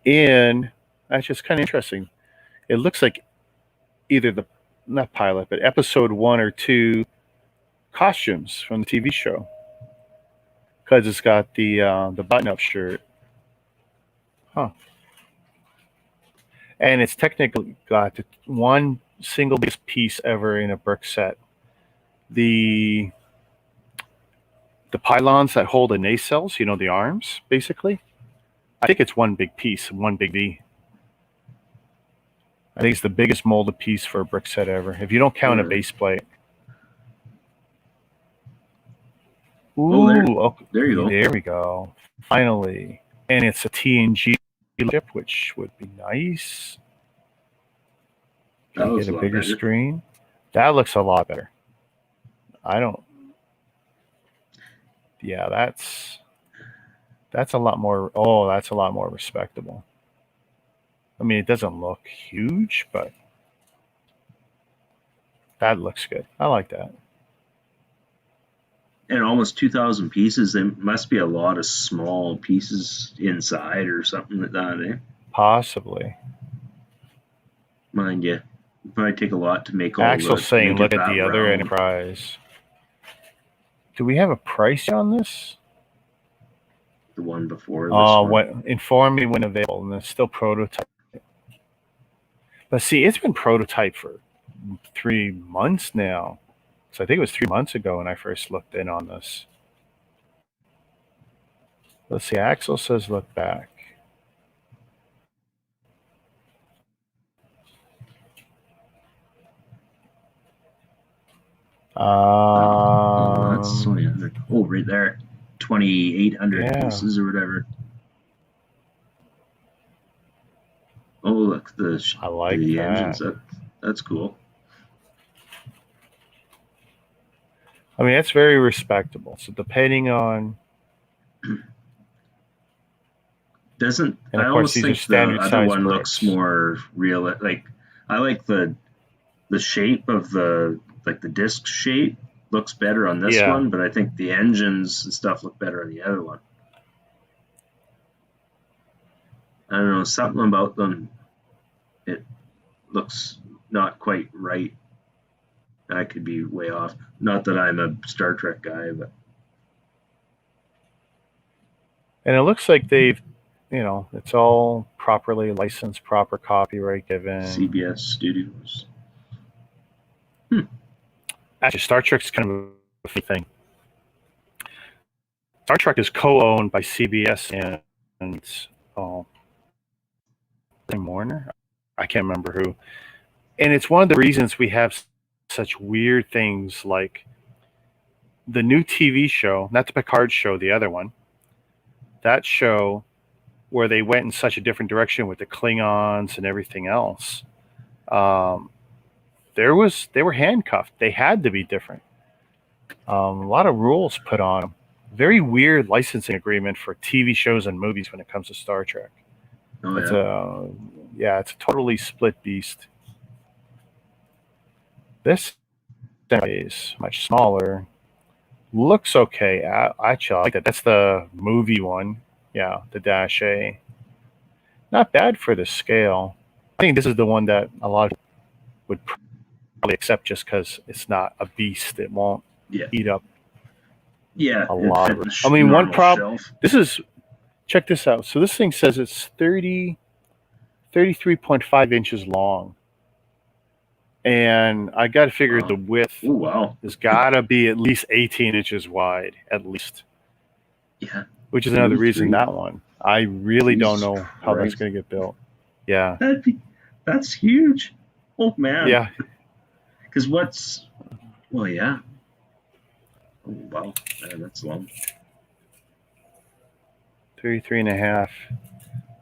And that's just kind of interesting. It looks like either not pilot, but episode 1 or 2 costumes from the TV show. Because it's got the button-up shirt. Huh. And it's technically got the one single biggest piece ever in a brick set. The pylons that hold the nacelles, the arms, basically. I think it's one big piece, one big V. I think it's the biggest molded piece for a brick set ever, if you don't count a base plate. Ooh, there you go. There we go. Finally. And it's a TNG chip, which would be nice. Can you get a bigger screen? That looks a lot better. Yeah, that's a lot more. Oh, that's a lot more respectable. I mean, it doesn't look huge, but that looks good. I like that. And almost 2,000 pieces. There must be a lot of small pieces inside or something like that, eh? Possibly. Mind you, it'd probably take a lot to make all Axel's saying, look at the other Enterprise. Do we have a price on this? The one before this inform me when available, and it's still prototype. But see, it's been prototype for 3 months now. So I think it was 3 months ago when I first looked in on this. Let's see, Axel says look back. That's 2,800. Oh, right there. 2,800 pieces or whatever. Oh, look, I like the that. engines. That's cool. I mean, that's very respectable. So depending on... I almost think the other one looks more real. Like, I like the shape of the disc shape looks better on this one, but I think the engines and stuff look better on the other one. I don't know, something about them, it looks not quite right. I could be way off. Not that I'm a Star Trek guy, but... And it looks like they've, it's all properly licensed, proper copyright given. CBS Studios. Actually, Star Trek's kind of a thing. Star Trek is co-owned by CBS and Time Warner. I can't remember who. And it's one of the reasons we have such weird things like the new TV show, not the Picard show, the other one. That show where they went in such a different direction with the Klingons and everything else. They were handcuffed. They had to be different. A lot of rules put on them. Very weird licensing agreement for TV shows and movies when it comes to Star Trek. Oh, It's a totally split beast. This is much smaller. Looks okay. Actually, I like that. That's the movie one. Yeah, the Dash A. Not bad for the scale. I think this is the one that a lot of people would probably accept just because it's not a beast. It won't eat up a lot of it. I mean, one problem. Check this out. So this thing says it's 33.5 inches long. And I got to figure the width has got to be at least 18 inches wide, at least. Yeah. Which is another reason that one. I really don't know how that's going to get built. Yeah. That's huge. Oh, man. Yeah. Because yeah. Oh, wow. Man, that's long. 33 and a half.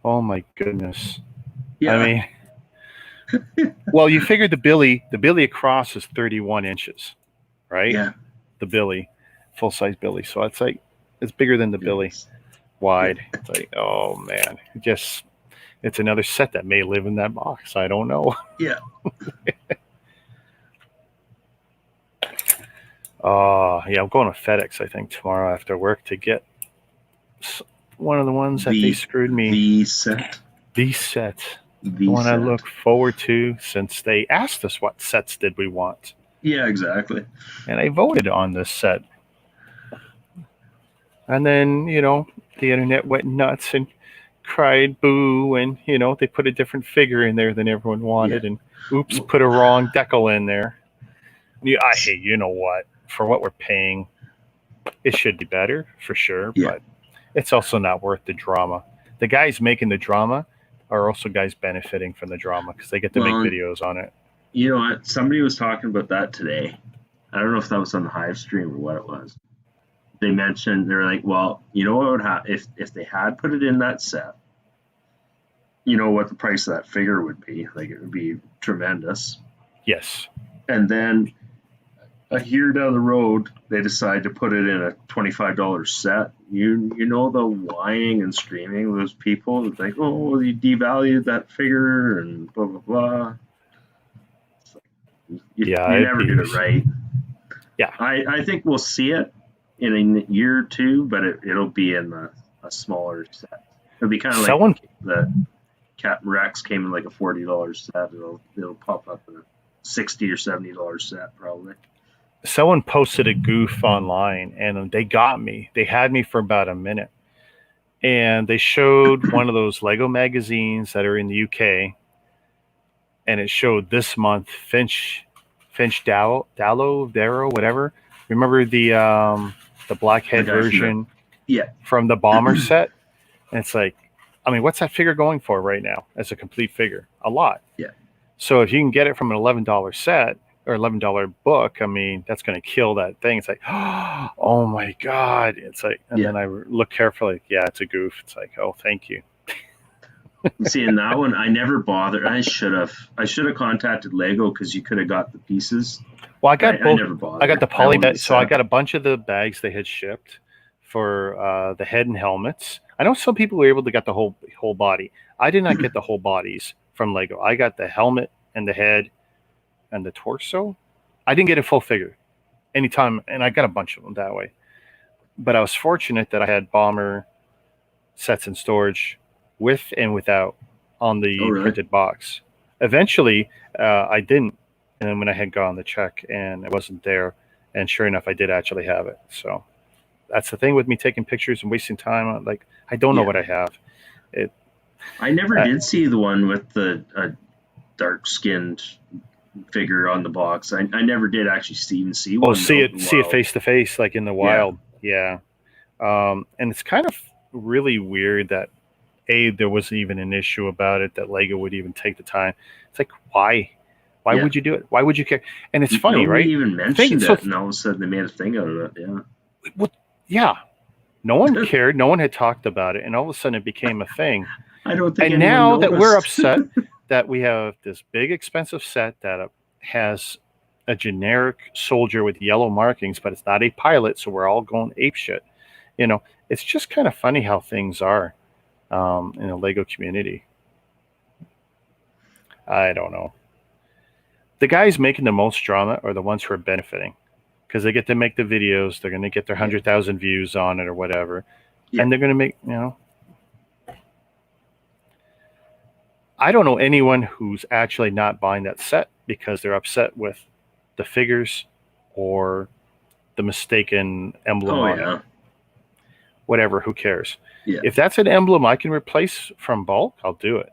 Oh, my goodness. Yeah. I mean... Well, you figure the billy across is 31 inches, right? Yeah. The billy, full-size billy. So it's like, it's bigger than the billy wide. Yeah. It's like, oh man, it's another set that may live in that box. I don't know. Yeah. I'm going to FedEx, I think, tomorrow after work to get one of the ones that they screwed me. The set. The one I look forward to since they asked us what sets did we want. Yeah, exactly. And I voted on this set. And then, the internet went nuts and cried boo, and, they put a different figure in there than everyone wanted, and oops, put a wrong decal in there. Hey, you know what? For what we're paying, it should be better, for sure, but it's also not worth the drama. The guys making the drama are also guys benefiting from the drama because they get to make videos on it. You know what? Somebody was talking about that today. I don't know if that was on the Hive stream or what it was. They mentioned, they're like, well, you know what would happen if they had put it in that set, you know what the price of that figure would be. Like, it would be tremendous. Yes. And then a year down the road, they decide to put it in a $25 set. You know the whining and screaming of those people. It's like, oh, you devalued that figure and blah, blah, blah. It's like, you never do it right. Yeah. I think we'll see it in a year or two, but it'll be in a smaller set. It'll be kind of like the Captain Rex came in like a $40 set. It'll pop up in a $60 or $70 set probably. Someone posted a goof online and they got me. They had me for about a minute. And they showed one of those Lego magazines that are in the UK. And it showed this month Finch Darrow, whatever. Remember the blackhead version from the Bomber set? And it's like, I mean, what's that figure going for right now as a complete figure? A lot. Yeah. So if you can get it from an $11 set or $11 book, I mean, that's going to kill that thing. It's like, oh my God. It's like, and then I look carefully. Yeah, it's a goof. It's like, oh, thank you. See, in that one, I never bothered. I should have contacted Lego because you could have got the pieces. Well, I got both. I never bothered. I got the poly bag. So I got a bunch of the bags they had shipped for the head and helmets. I know some people were able to get the whole body. I did not get the whole bodies from Lego. I got the helmet and the head and the torso. I didn't get a full figure anytime, and I got a bunch of them that way. But I was fortunate that I had Bomber sets in storage with and without on the printed box. Eventually, I didn't, and then when I had gone to check and it wasn't there, and sure enough, I did actually have it. So that's the thing with me taking pictures and wasting time. Like, I don't know what I have. I never did see the one with the dark-skinned figure on the box. I never did actually see one. See it face to face, like in the wild. Yeah. And it's kind of really weird that there wasn't even an issue about it, that Lego would even take the time. It's like, why? Why Yeah. would you do it? Why would you care? And it's funny, Nobody right? even mentioned it, and all of a sudden they made a thing out of it. Yeah. Yeah, no one cared. No one had talked about it, and all of a sudden it became a thing. I don't think And anyone now that we're noticed. upset that we have this big expensive set that has a generic soldier with yellow markings, but it's not a pilot, so we're all going ape shit. It's just kind of funny how things are in the Lego community. I don't know. The guys making the most drama are the ones who are benefiting, because they get to make the videos. They're going to get their 100,000 views on it or whatever, and they're going to make, I don't know anyone who's actually not buying that set because they're upset with the figures or the mistaken emblem on it. Whatever, who cares? Yeah. If that's an emblem I can replace from bulk, I'll do it.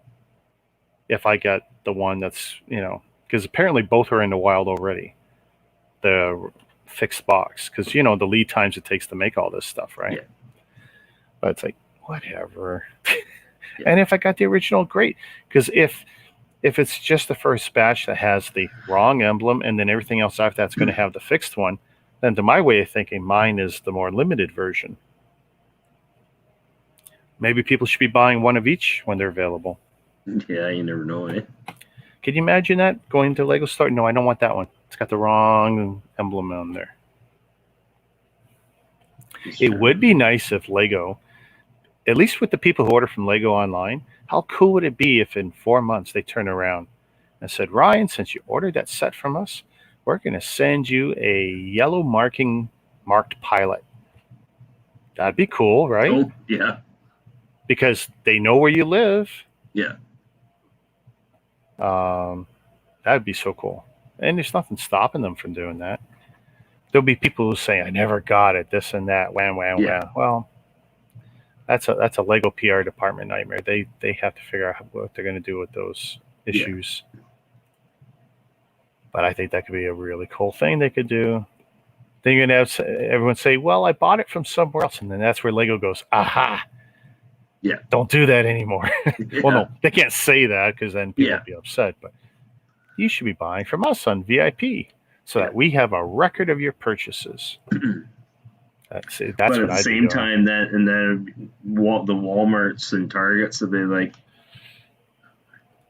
If I get the one that's, because apparently both are in the wild already. The fixed box, because the lead times it takes to make all this stuff, right? Yeah. But it's like, whatever. Yeah. And if I got the original, great. Because if it's just the first batch that has the wrong emblem and then everything else after that's going to have the fixed one, then to my way of thinking, mine is the more limited version. Maybe people should be buying one of each when they're available. Yeah, you never know, eh? Can you imagine that? Going to Lego store? No, I don't want that one. It's got the wrong emblem on there. It would be nice if Lego, at least with the people who order from Lego online, how cool would it be if in 4 months they turn around and said, Ryan, since you ordered that set from us, we're going to send you a yellow marked pilot. That'd be cool, right? Oh, yeah. Because they know where you live. Yeah. That'd be so cool. And there's nothing stopping them from doing that. There'll be people who say, I never got it, this and that, wham. Well, that's a Lego PR department nightmare. They have to figure out what they're going to do with those issues. Yeah. But I think that could be a really cool thing they could do. Then you're going to have everyone say, well, I bought it from somewhere else. And then that's where Lego goes, aha. Yeah. Don't do that anymore. Yeah. Well, no, they can't say that because then people will be upset. But you should be buying from us on VIP so that we have a record of your purchases. That's but at the same time, the Walmarts and Targets will be like,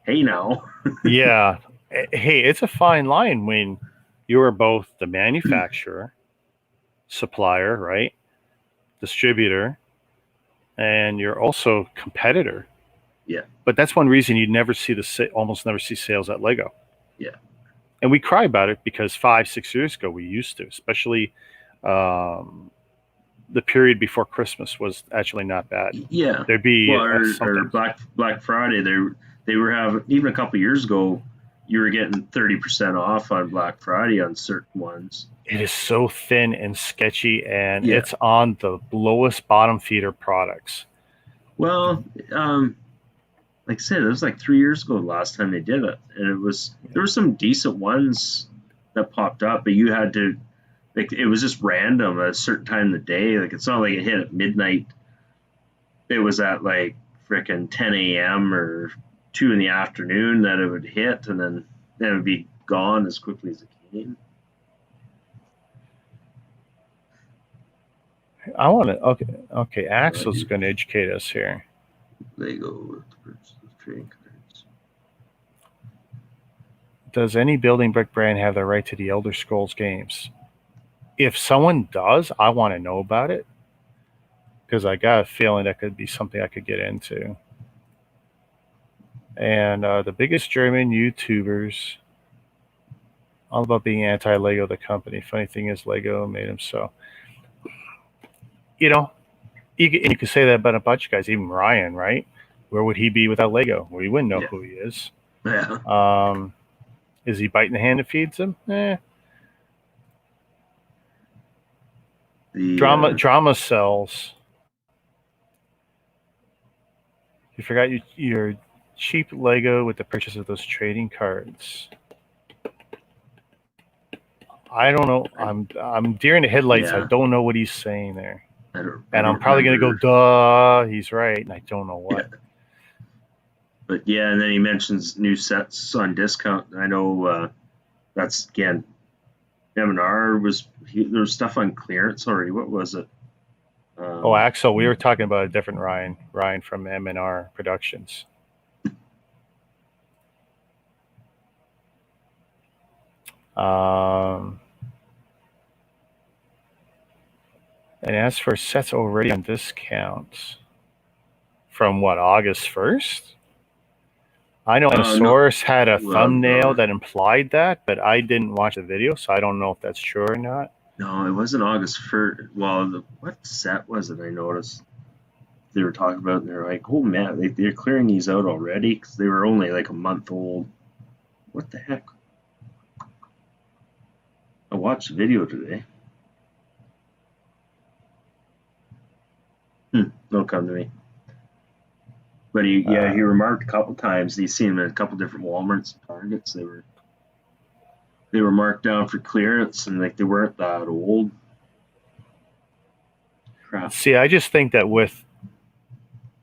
hey, now. Yeah. Hey, it's a fine line when you are both the manufacturer, supplier, right? Distributor, and you're also competitor. Yeah. But that's one reason you almost never see sales at Lego. Yeah. And we cry about it because 5-6 years ago we used to, especially the period before Christmas was actually not bad. Yeah. There'd be or Black Friday. They were having, even a couple of years ago, you were getting 30% off on Black Friday on certain ones. It is so thin and sketchy, and it's on the lowest bottom feeder products. Well, like I said, it was like 3 years ago the last time they did it, and there were some decent ones that popped up, but you had to, like, it was just random at a certain time of the day. Like, it's not like it hit at midnight. It was at like frickin' 10 a.m. or 2 in the afternoon that it would hit, and then it would be gone as quickly as it came. I want to. Okay. Axel's going to educate us here. Lego trading cards. Does any building brick brand have the right to the Elder Scrolls games? If someone does, I want to know about it because I got a feeling that could be something I could get into. And the biggest German YouTubers, all about being anti-Lego, the company. Funny thing is, Lego made them so. You can say that about a bunch of guys, even Ryan, right? Where would he be without Lego? Well, you wouldn't know who he is. Yeah. Is he biting the hand that feeds him? Drama sells. You forgot your cheap Lego with the purchase of those trading cards. I don't know. I'm deer in the headlights. I don't know what he's saying there. And I'm probably going to go, duh, he's right. And I don't know what. Yeah. But yeah, and then he mentions new sets on discount. I know that's again, M&R there was stuff on clearance already. What was it? Oh, Axel, we were talking about a different Ryan from M&R Productions. And as for sets already on discounts, from what, August 1st? I know Source had a thumbnail that implied that, but I didn't watch the video, so I don't know if that's true or not. No, it wasn't August 1st. Well, what set was it I noticed they were talking about? And they're like, oh man, they're clearing these out already because they were only like a month old. What the heck? I watched the video today. Don't come to me. But he remarked a couple times. He's seen them at a couple different Walmarts and Targets. They were marked down for clearance, and like they weren't that old. Crap. See, I just think that with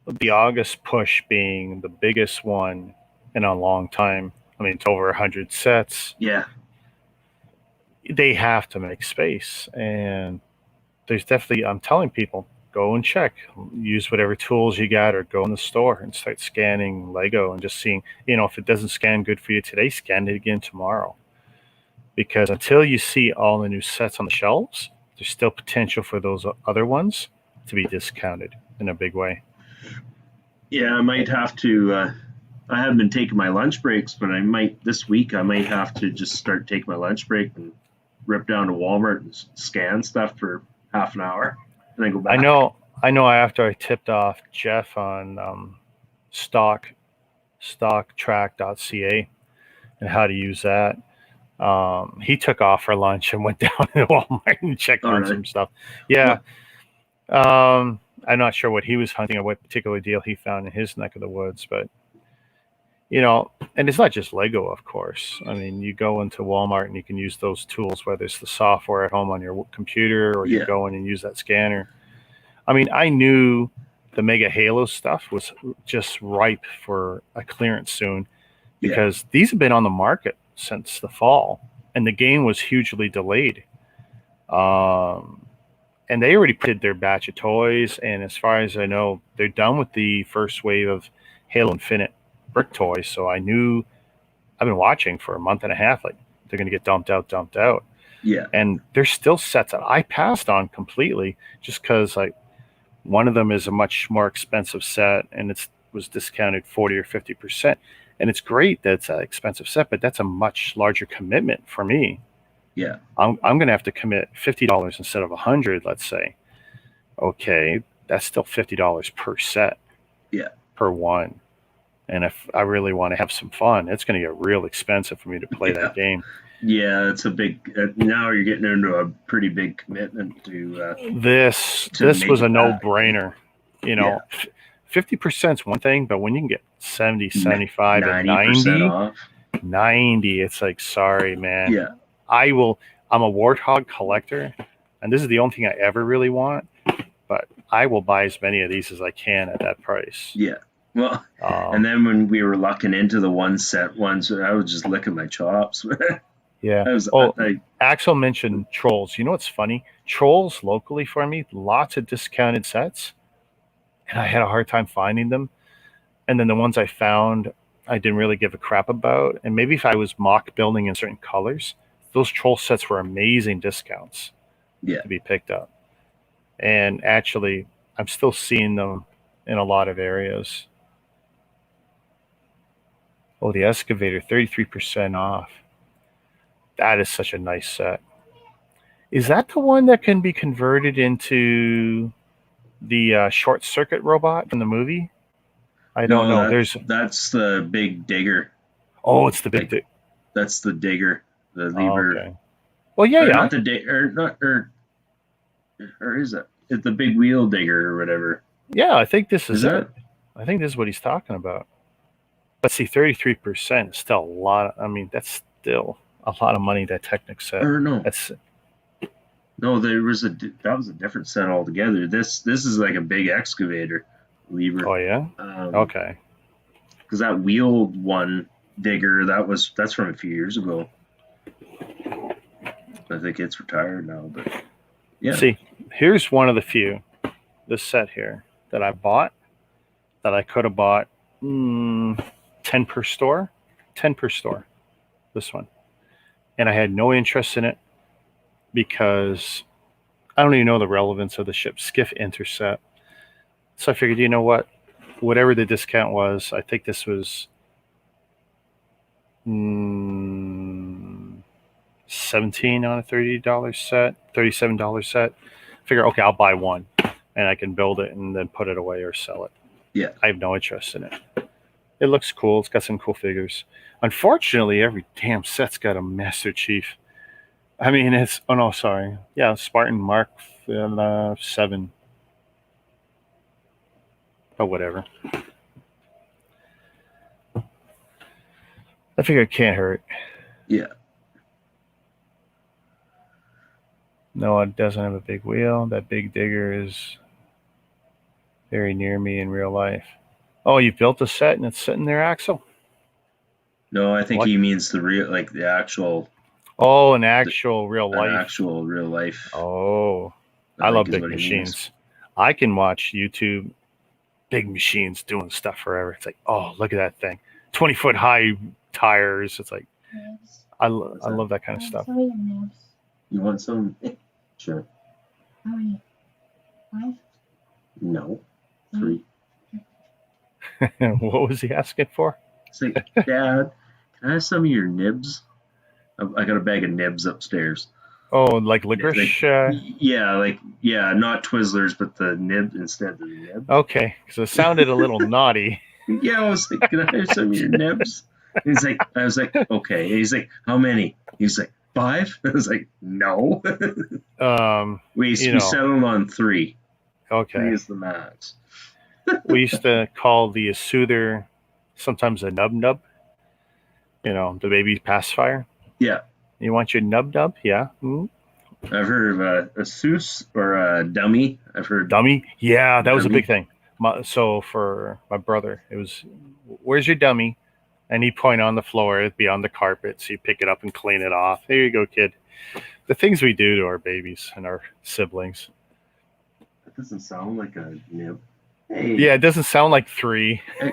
the August push being the biggest one in a long time, I mean, it's over 100 sets. Yeah. They have to make space, and there's definitely, I'm telling people, go and check, use whatever tools you got, or go in the store and start scanning Lego and just seeing, if it doesn't scan good for you today, scan it again tomorrow. Because until you see all the new sets on the shelves, there's still potential for those other ones to be discounted in a big way. Yeah, I might have to, I haven't been taking my lunch breaks, but this week I might have to just start taking my lunch break and rip down to Walmart and scan stuff for half an hour. And then go back. I know. After I tipped off Jeff on stocktrack.ca and how to use that, he took off for lunch and went down to Walmart and checked on some stuff. Yeah. I'm not sure what he was hunting or what particular deal he found in his neck of the woods, but and it's not just Lego, of course. I mean, you go into Walmart and you can use those tools, whether it's the software at home on your computer or you go in and use that scanner. I mean, I knew the Mega Halo stuff was just ripe for a clearance soon because these have been on the market since the fall, and the game was hugely delayed. And they already did their batch of toys, and as far as I know, they're done with the first wave of Halo Infinite brick toys. So I knew, I've been watching for a month and a half, like they're going to get dumped out. Yeah. And there's still sets that I passed on completely just because like one of them is a much more expensive set and it was discounted 40 or 50%. And it's great that it's an expensive set, but that's a much larger commitment for me. Yeah. I'm going to have to commit $50 instead of $100, let's say. Okay, that's still $50 per set. Yeah. Per one. And if I really want to have some fun, it's going to get real expensive for me to play that game. Yeah, it's a big. Now you're getting into a pretty big commitment to. This was a no-brainer. 50% is one thing, but when you can get 70, 75, and 90, it's like, sorry, man. Yeah. I'm a Warthog collector, and this is the only thing I ever really want. But I will buy as many of these as I can at that price. Yeah. Well, and then when we were locking into the one set ones, I was just licking my chops. Yeah. Axel mentioned Trolls. You know what's funny? Trolls locally for me, lots of discounted sets, and I had a hard time finding them. And then the ones I found, I didn't really give a crap about. And maybe if I was mock building in certain colors, those Troll sets were amazing discounts to be picked up. And actually, I'm still seeing them in a lot of areas. Oh, the Excavator, 33% off. That is such a nice set. Is that the one that can be converted into the short circuit robot from the movie? I don't know. That's the big digger. Oh, it's the big digger. That's the digger. The lever. Okay. Well, yeah. Not the digger, or is it? It's the big wheel digger or whatever. Yeah, I think this is it. I think this is what he's talking about. But see, 33% is still a lot. I mean, that's still a lot of money that Technic said. Or no. No, that was a different set altogether. This is like a big excavator lever. Oh yeah. Um, Okay. because that wheeled one digger that's from a few years ago. I think it's retired now, but yeah. See, here's one of the few. This set here that I bought that I could have bought 10 per store. 10 per store. This one. And I had no interest in it because I don't even know the relevance of the ship. Skiff Intercept. So I figured, you know what? Whatever the discount was, I think this was 17 on a $30 set, $37 set. Figure, okay, I'll buy one and I can build it and then put it away or sell it. Yeah. I have no interest in it. It looks cool. It's got some cool figures. Unfortunately, every damn set's got a Master Chief. I mean, it's, oh no, sorry. Yeah, Spartan Mark 7. But whatever. I figure it can't hurt. Yeah. No, it doesn't have a big wheel. That big digger is very near me in real life. Oh, you built a set and it's sitting there, Axel? No, I think What? he means the actual Oh, an actual real life. actual real life. Oh, I love big machines. I can watch YouTube, big machines doing stuff forever. It's like, oh, look at that thing. 20-foot high tires. It's like, I love that kind of stuff. You want some? Sure. How many? 5? No. 3. What was he asking for? It's like, Dad, can I have some of your nibs? I got a bag of nibs upstairs. Oh, like licorice? Yeah, not Twizzlers, but the nib instead of the nib. Okay, because it sounded a little naughty. Yeah, I was like, can I have some of your nibs? I was like, okay. And he's like, how many? He's like, 5? I was like, no. We settled on 3. Okay. 3 is the max. We used to call the soother sometimes a nub. The baby pacifier. Yeah. You want your nub? Yeah. Mm-hmm. I've heard of a Seuss or a dummy. I've heard dummy. Yeah, that was a dummy. big thing. So for my brother, it was, where's your dummy? And he'd point on the floor. It'd be on the carpet. So you pick it up and clean it off. There you go, kid. The things we do to our babies and our siblings. That doesn't sound like a nib. Hey. Yeah, it doesn't sound like 3. I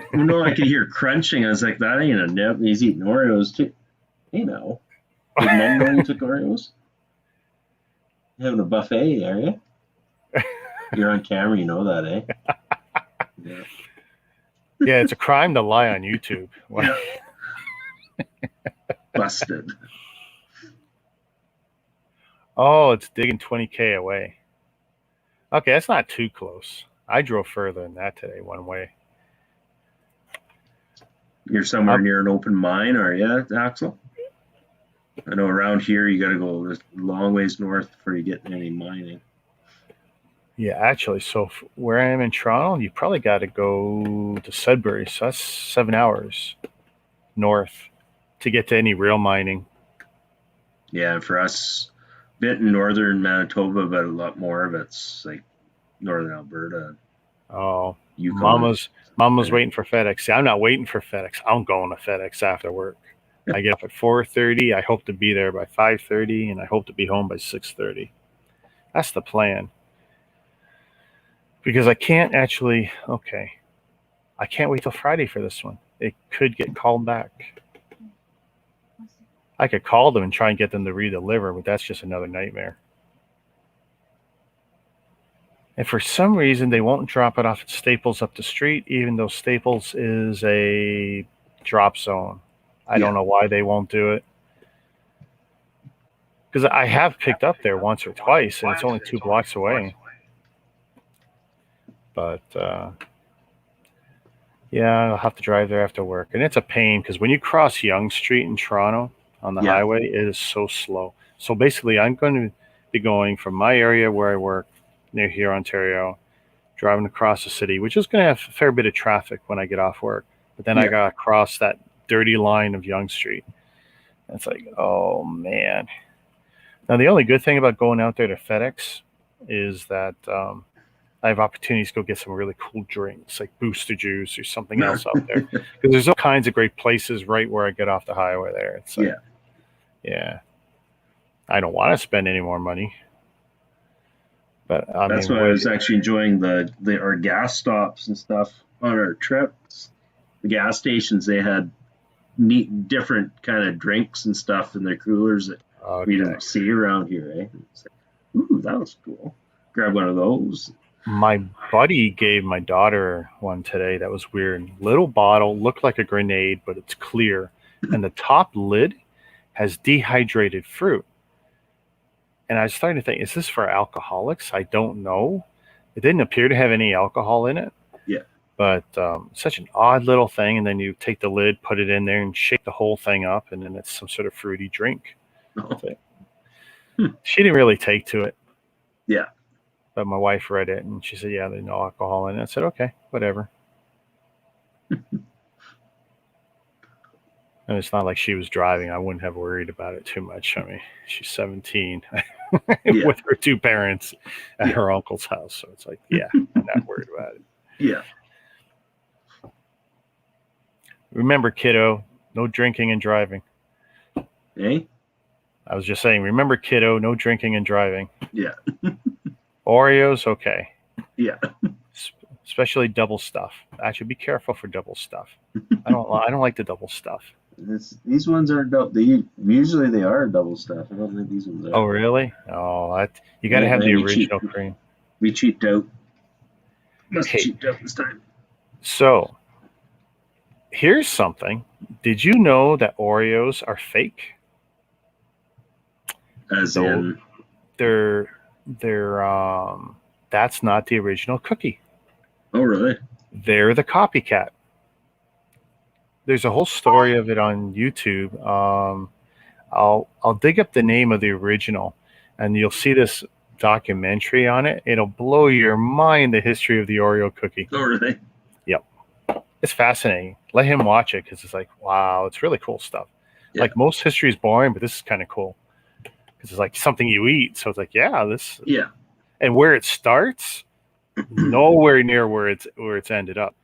could hear crunching. I was like, that ain't a nib. He's eating Oreos too. Hey, now. Did Mom know you took Oreos? You having a buffet, are you? You're on camera, you know that, eh? Yeah. Yeah, it's a crime to lie on YouTube. Busted. Oh, it's digging 20K away. Okay, that's not too close. I drove further than that today one way. You're somewhere near an open mine, are you, Axel? I know around here you got to go a long ways north before you get any mining. Yeah, actually, so where I am in Toronto, you probably got to go to Sudbury. So that's 7 hours north to get to any real mining. Yeah, and for us, a bit in northern Manitoba, but a lot more of it's like northern Alberta. Oh, Yukon. Mama's waiting for FedEx. See, I'm not waiting for FedEx. I'm going to FedEx after work. I get up at 4:30. I hope to be there by 5:30, and I hope to be home by 6:30. That's the plan. Because I can't actually. Okay, I can't wait till Friday for this one. It could get called back. I could call them and try and get them to redeliver, but that's just another nightmare. And for some reason, they won't drop it off at Staples up the street, even though Staples is a drop zone. I don't know why they won't do it. Because I have picked up there once or twice, and it's only 2 blocks away. But, yeah, I'll have to drive there after work. And it's a pain, because when you cross Yonge Street in Toronto on the highway, it is so slow. So basically, I'm going to be going from my area where I work, near here, Ontario, driving across the city, which is going to have a fair bit of traffic when I get off work. But then I got to cross that dirty line of Yonge Street. And it's like, oh, man. Now, the only good thing about going out there to FedEx is that I have opportunities to go get some really cool drinks, like Booster Juice or something else out there. Because there's all kinds of great places right where I get off the highway there. It's like, yeah. I don't want to spend any more money. But That's why I was actually enjoying our gas stops and stuff on our trips. The gas stations, they had neat different kind of drinks and stuff in their coolers that we didn't see around here, eh? It's like, ooh, that was cool. Grab one of those. My buddy gave my daughter one today that was weird. Little bottle, looked like a grenade, but it's clear. And the top lid has dehydrated fruit. And I was starting to think, is this for alcoholics? I don't know. It didn't appear to have any alcohol in it. Yeah. But such an odd little thing. And then you take the lid, put it in there, and shake the whole thing up, and then it's some sort of fruity drink. Oh. She didn't really take to it. Yeah. But my wife read it, and she said, yeah, there's no alcohol in it. I said, okay, whatever. And it's not like she was driving. I wouldn't have worried about it too much. I mean, she's 17 with her two parents at her uncle's house. So it's like, yeah, I'm not worried about it. Yeah. Remember, kiddo, no drinking and driving. Eh? I was just saying, remember, kiddo, no drinking and driving. Yeah. Oreos, okay. Yeah. Especially double stuff. Actually, be careful for double stuff. I don't like the double stuff. These ones are double. Usually they are double stuff. I don't think these ones are. Oh, really? Oh, you got to have the original cream. We cheaped out. Must have cheaped out this time. So, here's something. Did you know that Oreos are fake? As in, they're that's not the original cookie. Oh, really? They're the copycat. There's a whole story of it on YouTube. I'll dig up the name of the original, and you'll see this documentary on it. It'll blow your mind, the history of the Oreo cookie. Oh, really? Yep. It's fascinating. Let him watch it, because it's like, wow, it's really cool stuff. Yeah. Like, most history is boring, but this is kind of cool. Because it's like something you eat. So it's like, yeah, this. Yeah. And where it starts, nowhere near where it's ended up.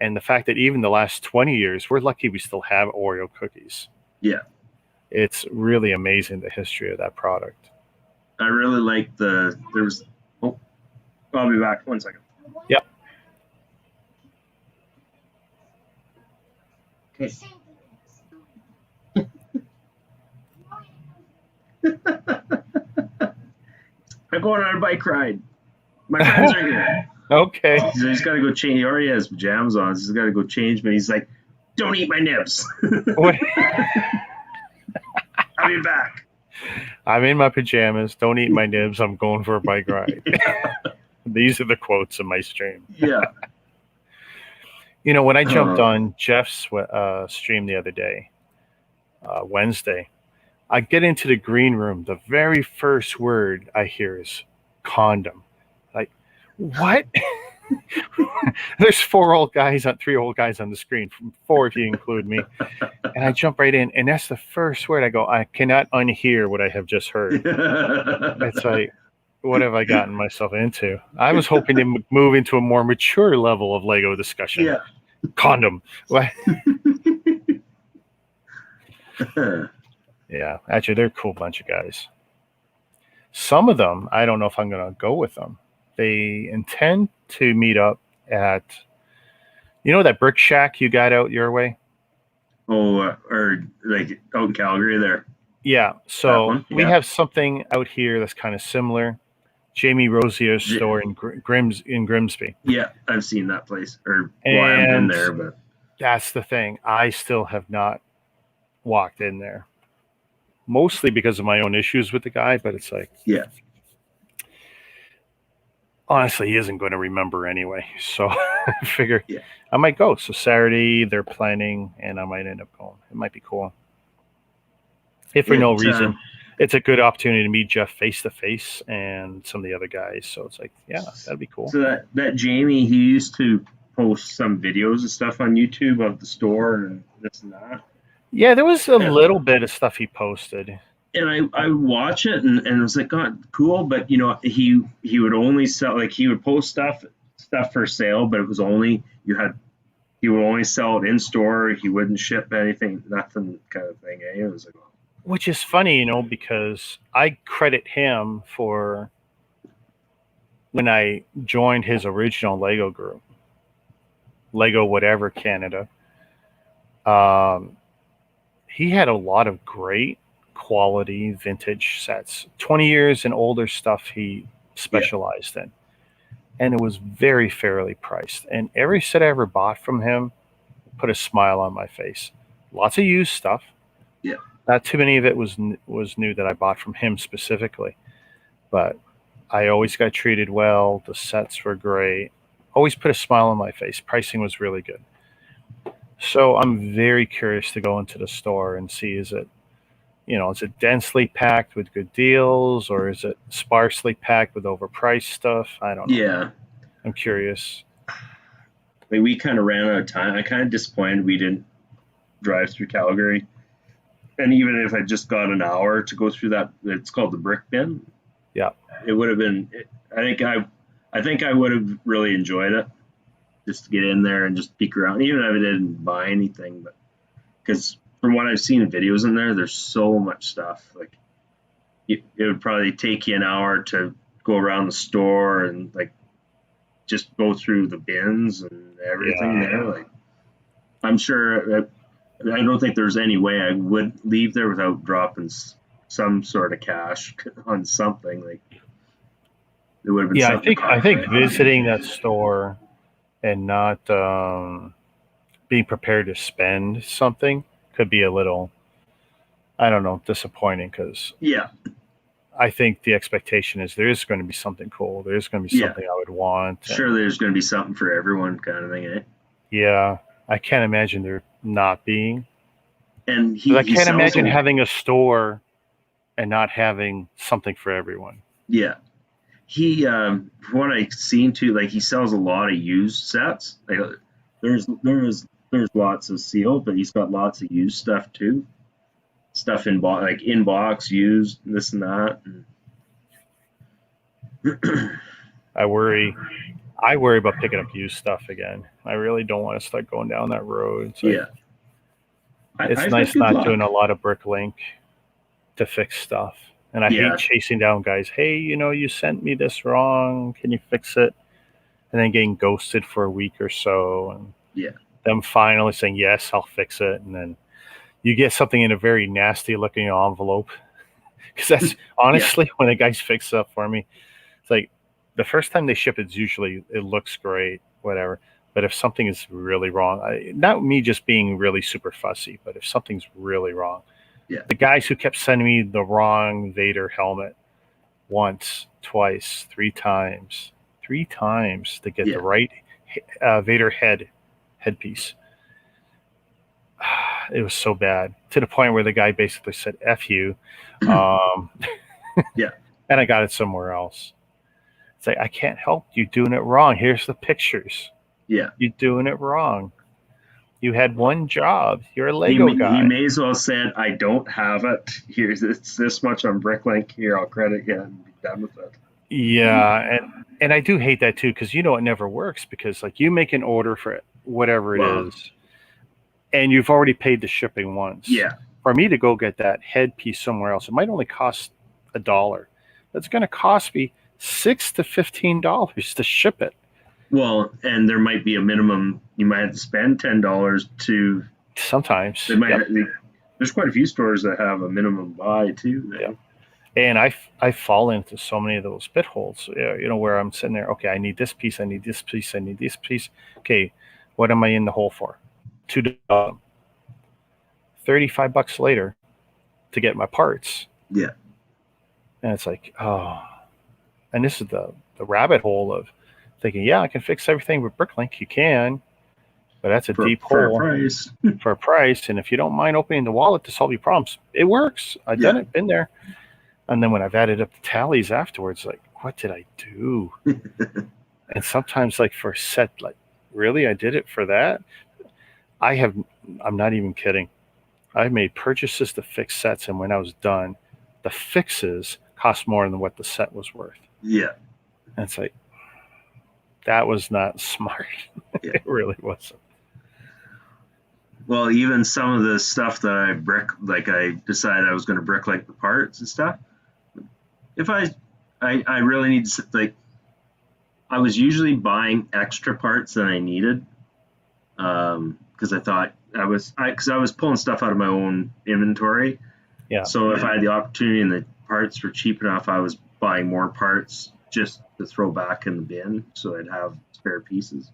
And the fact that even the last 20 years, we're lucky we still have Oreo cookies. Yeah. It's really amazing, the history of that product. I really like I'll be back. 1 second. Yep. Okay. I'm going on a bike ride. My friends are here. Okay. He's got to go change. He already has pajamas on. So he's got to go change. But he's like, "Don't eat my nibs." What? I'll be back. I'm in my pajamas. Don't eat my nibs. I'm going for a bike ride. These are the quotes in my stream. Yeah. You know, when I jumped on Jeff's stream the other day, Wednesday, I get into the green room. The very first word I hear is condom. Like, what? There's three old guys on the screen, 4 if you include me. And I jump right in, and that's the first word. I go, I cannot unhear what I have just heard. It's like, what have I gotten myself into? I was hoping to move into a more mature level of Lego discussion. Yeah. Condom. What? Yeah, actually, they're a cool bunch of guys. Some of them, I don't know if I'm going to go with them. They intend to meet up at, that brick shack you got out your way? Oh, or like out in Calgary there. Yeah, so we have something out here that's kind of similar. Jamie Rosier's store in Grimsby. Yeah, I've seen that place. I haven't been there, but that's the thing. I still have not walked in there. Mostly because of my own issues with the guy, but it's like, yeah. Honestly, he isn't going to remember anyway. So I figure I might go. So Saturday they're planning, and I might end up going. It might be cool. If for no reason, it's a good opportunity to meet Jeff face to face and some of the other guys. So it's like, yeah, that'd be cool. So that Jamie, he used to post some videos and stuff on YouTube of the store and this and that. Yeah, there was a little bit of stuff he posted. I watch it and it was like, God, cool. But he would only sell, like, he would post stuff for sale, but it was only he would only sell it in store. He wouldn't ship anything, nothing, kind of thing. Eh? It was like, Which is funny, because I credit him for when I joined his original Lego group, Lego whatever Canada. He had a lot of great quality vintage sets, 20 years and older stuff he specialized in. And it was very fairly priced. And every set I ever bought from him put a smile on my face. Lots of used stuff. Yeah. Not too many of it was new that I bought from him specifically. But I always got treated well. The sets were great. Always put a smile on my face. Pricing was really good. So I'm very curious to go into the store and see, is it densely packed with good deals, or is it sparsely packed with overpriced stuff? I don't know. yeah. I'm curious. Like, we kind of ran out of time. I kind of disappointed we didn't drive through Calgary. And even if I just got an hour to go through that, it's called the Brick Bin. Yeah. It would have been. I think I would have really enjoyed it, just to get in there and just peek around, even if I didn't buy anything. But because from what I've seen in videos in there, there's so much stuff. Like, it would probably take you an hour to go around the store and, like, just go through the bins and everything there. Like, I'm sure. I don't think there's any way I would leave there without dropping some sort of cash on something. Like, it would have been. Yeah, something I think visiting that store and not being prepared to spend something could be a little, I don't know, disappointing, because Yeah. I think the expectation is there is going to be something cool. There's going to be Yeah. something I would want. Sure, there's going to be something for everyone, kind of thing, eh? Yeah, I can't imagine there not being. And 'Cause I can't sells imagine a- having a store and not having something for everyone. Yeah. He, from what I've seen too, like, he sells a lot of used sets. Like, there's lots of seal, but he's got lots of used stuff too. Stuff in box, used, this and that. I worry about picking up used stuff again. I really don't want to start going down that road. It's like, Yeah. it's I've nice had good not luck. doing a lot of Bricklink to fix stuff. And I Yeah. hate chasing down guys. Hey, you sent me this wrong. Can you fix it? And then getting ghosted for a week or so. And Yeah. them finally saying, yes, I'll fix it. And then you get something in a very nasty looking envelope. Because that's honestly when a guy's fixed stuff for me. It's like the first time they ship it's usually, it looks great, whatever. But if something is really wrong, not me just being really super fussy, but if something's really wrong, the guys who kept sending me the wrong Vader helmet once, twice, three times to get the right Vader headpiece. It was so bad, to the point where the guy basically said, F you. Yeah. And I got it somewhere else. It's like, I can't help you doing it wrong. Here's the pictures. Yeah. You're doing it wrong. You had one job. You're a Lego guy. He may as well said, I don't have it. Here's it's this much on Bricklink. Here, I'll credit you and be done with it. Yeah, and I do hate that too, because it never works, because like you make an order for whatever it is, and you've already paid the shipping once. Yeah. For me to go get that headpiece somewhere else, it might only cost $1. That's going to cost me $6 to $15 to ship it. Well, and there might be a minimum. You might have to spend $10 to. Sometimes. There's quite a few stores that have a minimum buy too. Yeah. And I fall into so many of those bit holes, where I'm sitting there. Okay, I need this piece. I need this piece. I need this piece. Okay, what am I in the hole for? $2. $35 later to get my parts. Yeah. And it's like, oh, and this is the rabbit hole of thinking, yeah, I can fix everything with Bricklink. You can, but that's a deep hole for a price. And if you don't mind opening the wallet to solve your problems, it works. I've done it, been there. And then when I've added up the tallies afterwards, like, what did I do? And sometimes, like, for a set, like, really, I did it for that? I'm not even kidding. I made purchases to fix sets, and when I was done, the fixes cost more than what the set was worth. Yeah. And it's like, that was not smart. Yeah. It really wasn't. Well, even some of the stuff that I decided I was going to brick like the parts and stuff. If I really need to, like, I was usually buying extra parts than I needed, because I thought because I was pulling stuff out of my own inventory. Yeah. So if I had the opportunity and the parts were cheap enough, I was buying more parts just to throw back in the bin, so I'd have spare pieces.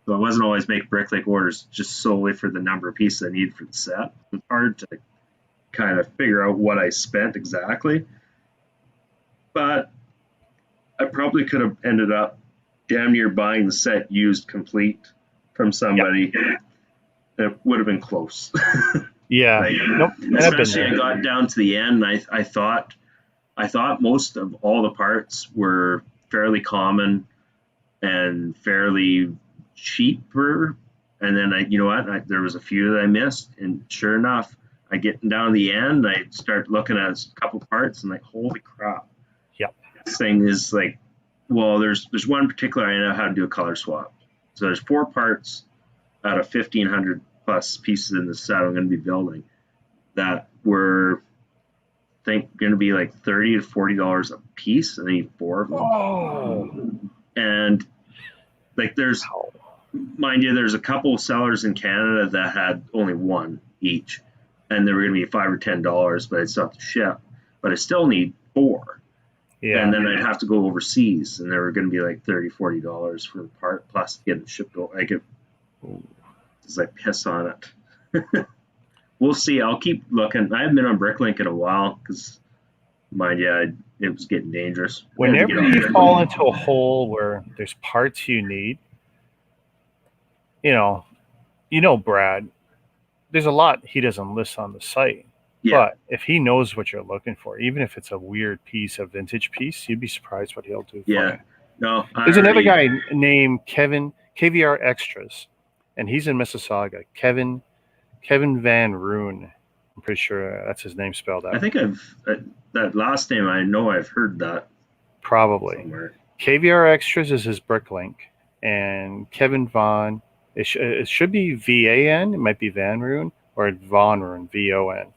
So I wasn't always making Bricklink orders just solely for the number of pieces I need for the set. It's hard to kind of figure out what I spent exactly, but I probably could have ended up damn near buying the set used complete from somebody. It would have been close. Yeah. Like, Nope. And I've been especially I there. got down to the end. I thought most of all the parts were fairly common and fairly cheaper. And then there was a few that I missed, and sure enough, I get down to the end. I start looking at a couple parts, and like, holy crap! Yep. This thing is like, well, there's one particular I know how to do a color swap. So there's 4 parts out of 1,500 plus pieces in the set I'm going to be building that were, I think, going to be like $30 to $40 a piece. I need 4 of them. Oh. And like, mind you, there's a couple of sellers in Canada that had only 1 each, and they were going to be $5 or $10, but it's not to ship. But I still need 4. Yeah. And then I'd have to go overseas, and they were going to be like $30, $40 for the part, plus getting shipped over. It's like piss on it. We'll see. I'll keep looking. I haven't been on Bricklink in a while because, mind you, it was getting dangerous. Whenever you fall into a hole where there's parts you need, Brad, there's a lot he doesn't list on the site. Yeah. But if he knows what you're looking for, even if it's a weird piece, a vintage piece, you'd be surprised what he'll do for you. No. There's another guy named Kevin, KVR Extras, and he's in Mississauga. Kevin Van Roon. I'm pretty sure that's his name spelled out. I think that last name, I know I've heard that. Probably. Somewhere. KVR Extras is his Bricklink, and Kevin Von, it should be VAN, it might be Van Roon, or Von Roon, VON.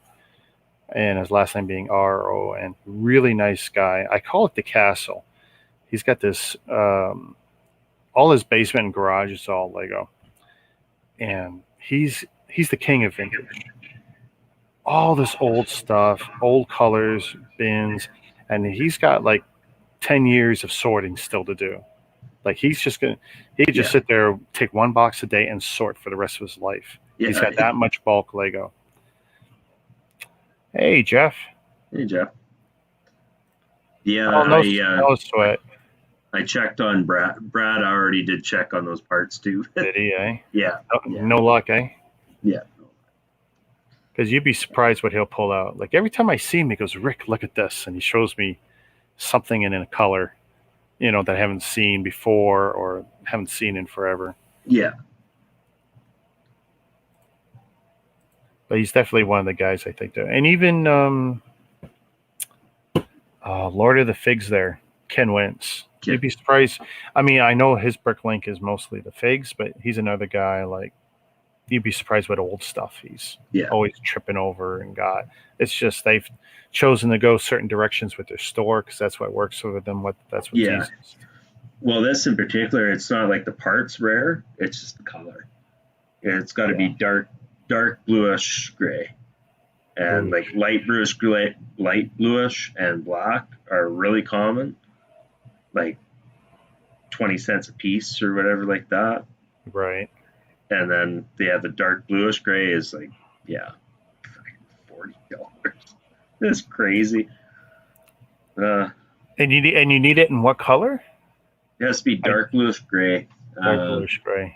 And his last name being RON. Really nice guy. I call it the castle. He's got this, all his basement and garage is all Lego. And he's the king of vintage. All this old stuff, old colors, bins, and he's got like 10 years of sorting still to do. Like, he could just sit there, take 1 box a day and sort for the rest of his life. Yeah. He's got that much bulk Lego. Hey, Jeff. Hey, Jeff. Yeah, no sweat. I checked on Brad. Brad already did check on those parts too. Did he, eh? Yeah. No luck, eh? Yeah. Because you'd be surprised what he'll pull out. Like, every time I see him, he goes, Rick, look at this. And he shows me something in a color, that I haven't seen before or haven't seen in forever. Yeah. But he's definitely one of the guys I think there. And even Lord of the Figs there, Ken Wentz. Yeah. You'd be surprised. I mean, I know his Bricklink is mostly the figs, but he's another guy, like, you'd be surprised what old stuff he's always tripping over and got. It's just they've chosen to go certain directions with their store because that's what works for them. That's what's easiest. Well, this in particular, it's not like the parts rare. It's just the color. It's got to be dark bluish gray, and like light bluish and black are really common, like 20 cents a piece or whatever like that. Right. And then they have the dark bluish gray is like, $40. That's crazy. And you need it in what color? It has to be dark bluish gray. Dark bluish gray.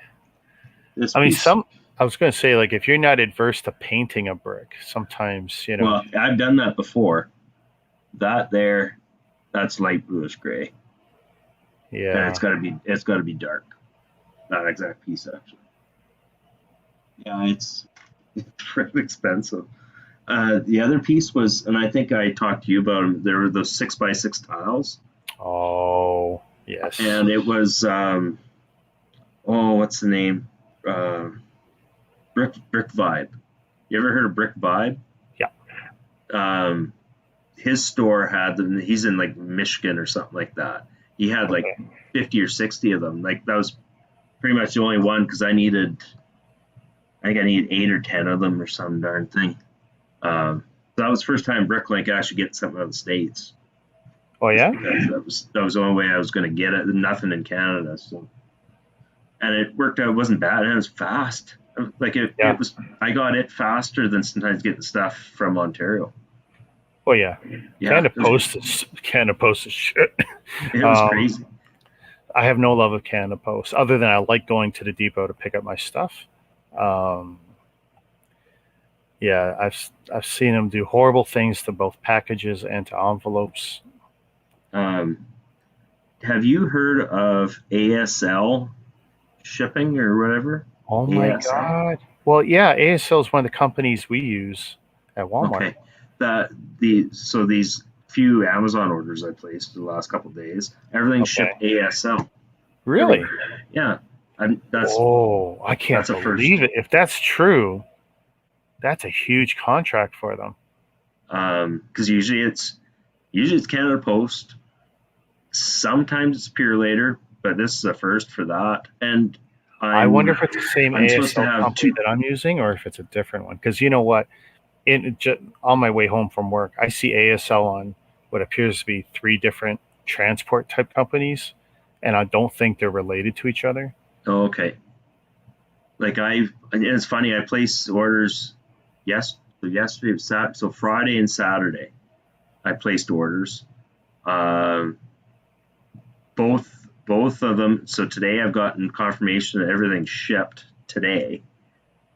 I was going to say, like, if you're not adverse to painting a brick, sometimes, Well, I've done that before. That's light bluish gray. Yeah. And it's got to be dark. That exact piece, actually. Yeah, it's really expensive. The other piece was, and I think I talked to you about them. There were those 6x6 tiles, Oh, yes. and it was what's the name? Brick Vibe. You ever heard of Brick Vibe? Yeah. His store had them. He's in like Michigan or something like that. He had like Okay. 50 or 60 of them. Like that was pretty much the only one because I needed 8 or 10 of them or some darn thing. That was the first time Bricklink actually getting something out of the States. Oh, yeah? Because that was the only way I was going to get it. Nothing in Canada. So, and it worked out. It wasn't bad. And it was fast. Like it Yeah. was. I got it faster than sometimes getting stuff from Ontario. Oh, yeah. Yeah, Canada Post is shit. it was crazy. I have no love of Canada Post, other than I like going to the depot to pick up my stuff. Yeah, I've seen them do horrible things to both packages and to envelopes. Have you heard of ASL shipping or whatever? Oh my ASL? God! Well, yeah, ASL is one of the companies we use at Walmart. Okay. So these few Amazon orders I placed the last couple of days, everything shipped ASL. Really? Yeah. That's I can't that's a first. believe it. If that's true, that's a huge contract for them. Because usually it's Canada Post. Sometimes it's Purolator, but this is a first for that. And I wonder if it's the same I'm supposed to ASL have company two. that I'm using, or if it's a different one. Because you know what? On my way home from work, I see ASL on what appears to be 3 different transport type companies, and I don't think they're related to each other. Oh, okay. Like and it's funny. I placed orders yesterday, so Friday and Saturday, I placed orders. Both of them. So today I've gotten confirmation that everything's shipped today,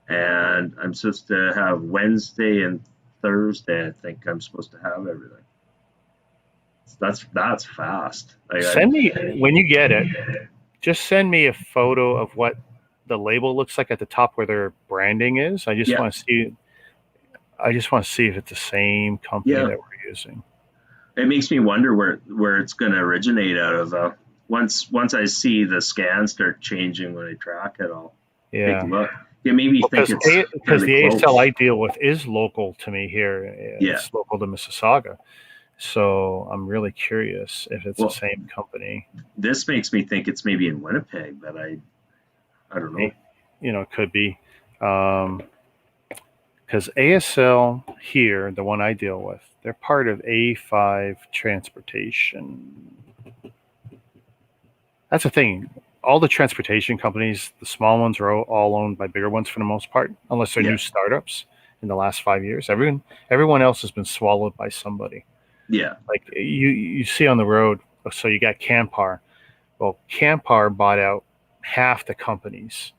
and I'm supposed to have Wednesday and Thursday. I think I'm supposed to have everything. That's fast. Send me, when you get it, just send me a photo of what the label looks like at the top where their branding is. I just want to see. I just want to see if it's the same company that we're using. It makes me wonder where it's going to originate out of. Once I see the scan start changing when I track it, I'll take a look. It made me think it's because the close. ASL I deal with is local to me here. It's local to Mississauga. So I'm really curious if it's the same company. This makes me think it's maybe in Winnipeg, but I don't know. It could be. Because ASL here, the one I deal with, they're part of A5 Transportation. That's the thing. All the transportation companies, the small ones are all owned by bigger ones for the most part, unless they're new startups in the last 5 years. Everyone else has been swallowed by somebody. Yeah. Like you see on the road, so you got Canpar. Well, Canpar bought out half the companies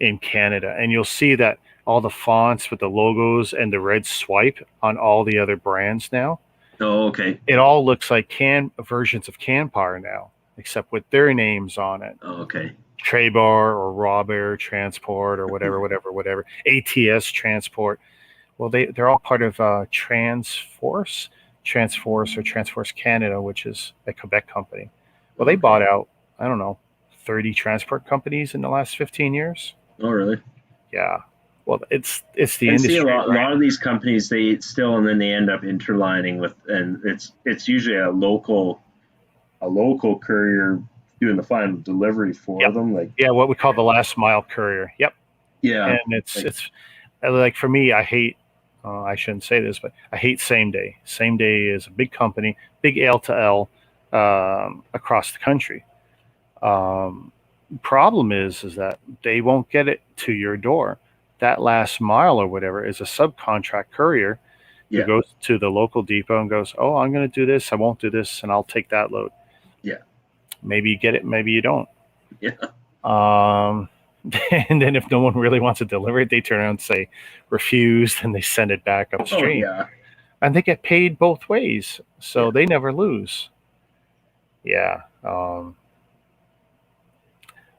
in Canada, and you'll see that all the fonts with the logos and the red swipe on all the other brands now. Oh, okay. It all looks like versions of Canpar now, except with their names on it. Oh, okay. Trabar or Robert Transport or whatever. ATS Transport. Well, they're all part of Transforce or Transforce Canada, which is a Quebec company. Well, they bought out, I don't know, 30 transport companies in the last 15 years. Oh, really? Yeah. Well, it's the industry. See, a lot of these companies, they still, and then they end up interlining with, and it's usually a local courier doing the final delivery for them. What we call the last mile courier. Yep. Yeah. And it's like for me, I hate. I shouldn't say this, but I hate same day. Same day is a big company, big L to L across the country. Problem is that they won't get it to your door. That last mile or whatever is a subcontract courier who goes to the local depot and goes, "Oh, I'm going to do this. I won't do this, and I'll take that load." Yeah. Maybe you get it, maybe you don't. Yeah. And then if no one really wants to deliver it, they turn around and say refused, and they send it back upstream. Oh, yeah. And they get paid both ways, so they never lose. Yeah.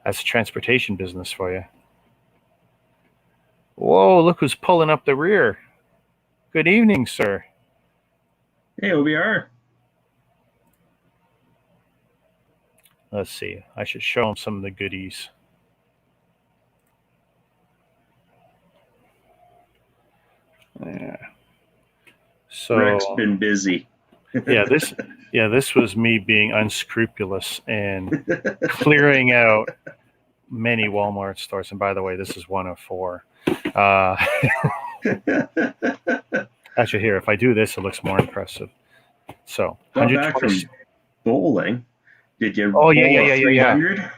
That's a transportation business for you. Whoa, look who's pulling up the rear. Good evening, sir. Hey, OBR. Let's see. I should show him some of the goodies. Yeah. So Rick's been busy. this was me being unscrupulous and clearing out many Walmart stores. And by the way, this is one of 4. Actually, here, if I do this, it looks more impressive. So, Got back from 120. bowling. Did you? Oh, yeah, bowl yeah, a yeah. 300?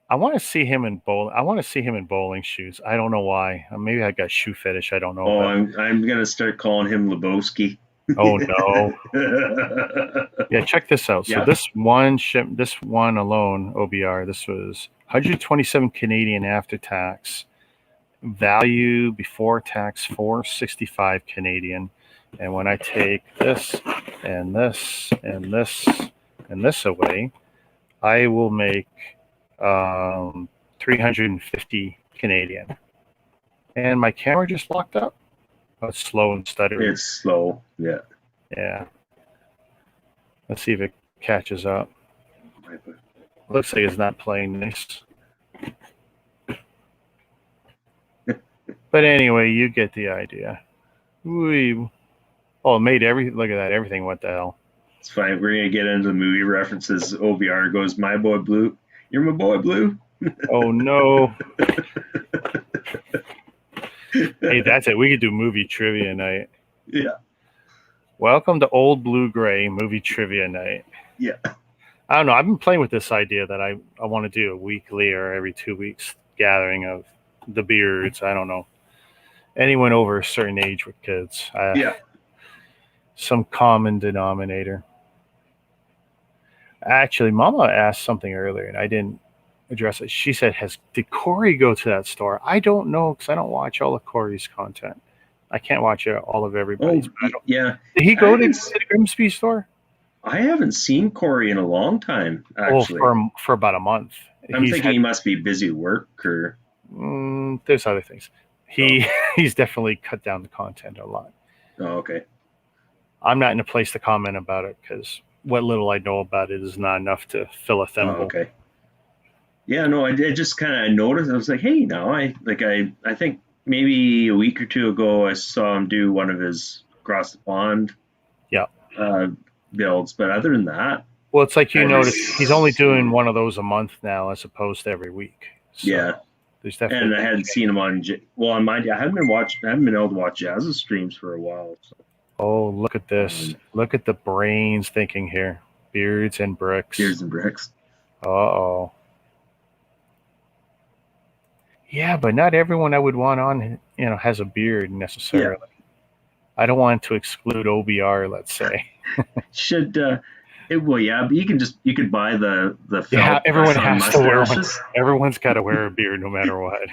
I want to see him in bowling shoes. I don't know why. Maybe I got shoe fetish. I don't know. Oh, But, I'm gonna start calling him Lebowski. oh no. Yeah, check this out. So Yeah. this one alone, OBR, this was 127 Canadian after tax. Value before tax 465 Canadian. And when I take this and this and this and this away, I will make 350 Canadian. And my camera just locked up. Oh, it's slow and stuttering. It's slow. Yeah. Yeah. Let's see if it catches up. Looks like it's not playing nice. But anyway, you get the idea. It made everything. Look at that. Everything. What the hell? It's fine. We're gonna get into the movie references. OBR goes, "My boy Blue. You're my boy Blue." Oh no. Hey, that's it. We could do movie trivia night. Yeah. Welcome to Old Blue Gray movie trivia night. Yeah. I don't know. I've been playing with this idea that I want to do a weekly or every 2 weeks gathering of the beards. I don't know. Anyone over a certain age with kids. Yeah. Some common denominator. Actually, Mama asked something earlier, and I didn't address it. She said, did Corey go to that store? I don't know, because I don't watch all of Corey's content. I can't watch all of everybody's. Oh, yeah. Did he go to the Grimsby store? I haven't seen Corey in a long time, actually. For about a month. I'm thinking he must be busy at work or... there's other things. He's definitely cut down the content a lot. Oh, okay. I'm not in a place to comment about it because what little I know about it is not enough to fill a thimble. Oh, okay. Yeah, no, I just kind of noticed. I was like, hey, now I think maybe a week or two ago I saw him do one of his across the pond builds, but other than that, well, it's like you notice he's only doing one of those a month now as opposed to every week. So yeah, there's definitely. And I hadn't seen him on mind. I haven't been able to watch Jazz's streams for a while. So. Oh, look at this! Look at the brains thinking here. Beards and bricks. Beards and bricks. Uh-oh. Yeah, but not everyone I would want on, has a beard necessarily. Yeah. I don't want to exclude OBR, let's say. Well, yeah, but you could buy the felt. Yeah, everyone has to wear one. Everyone's got to wear a beard no matter what.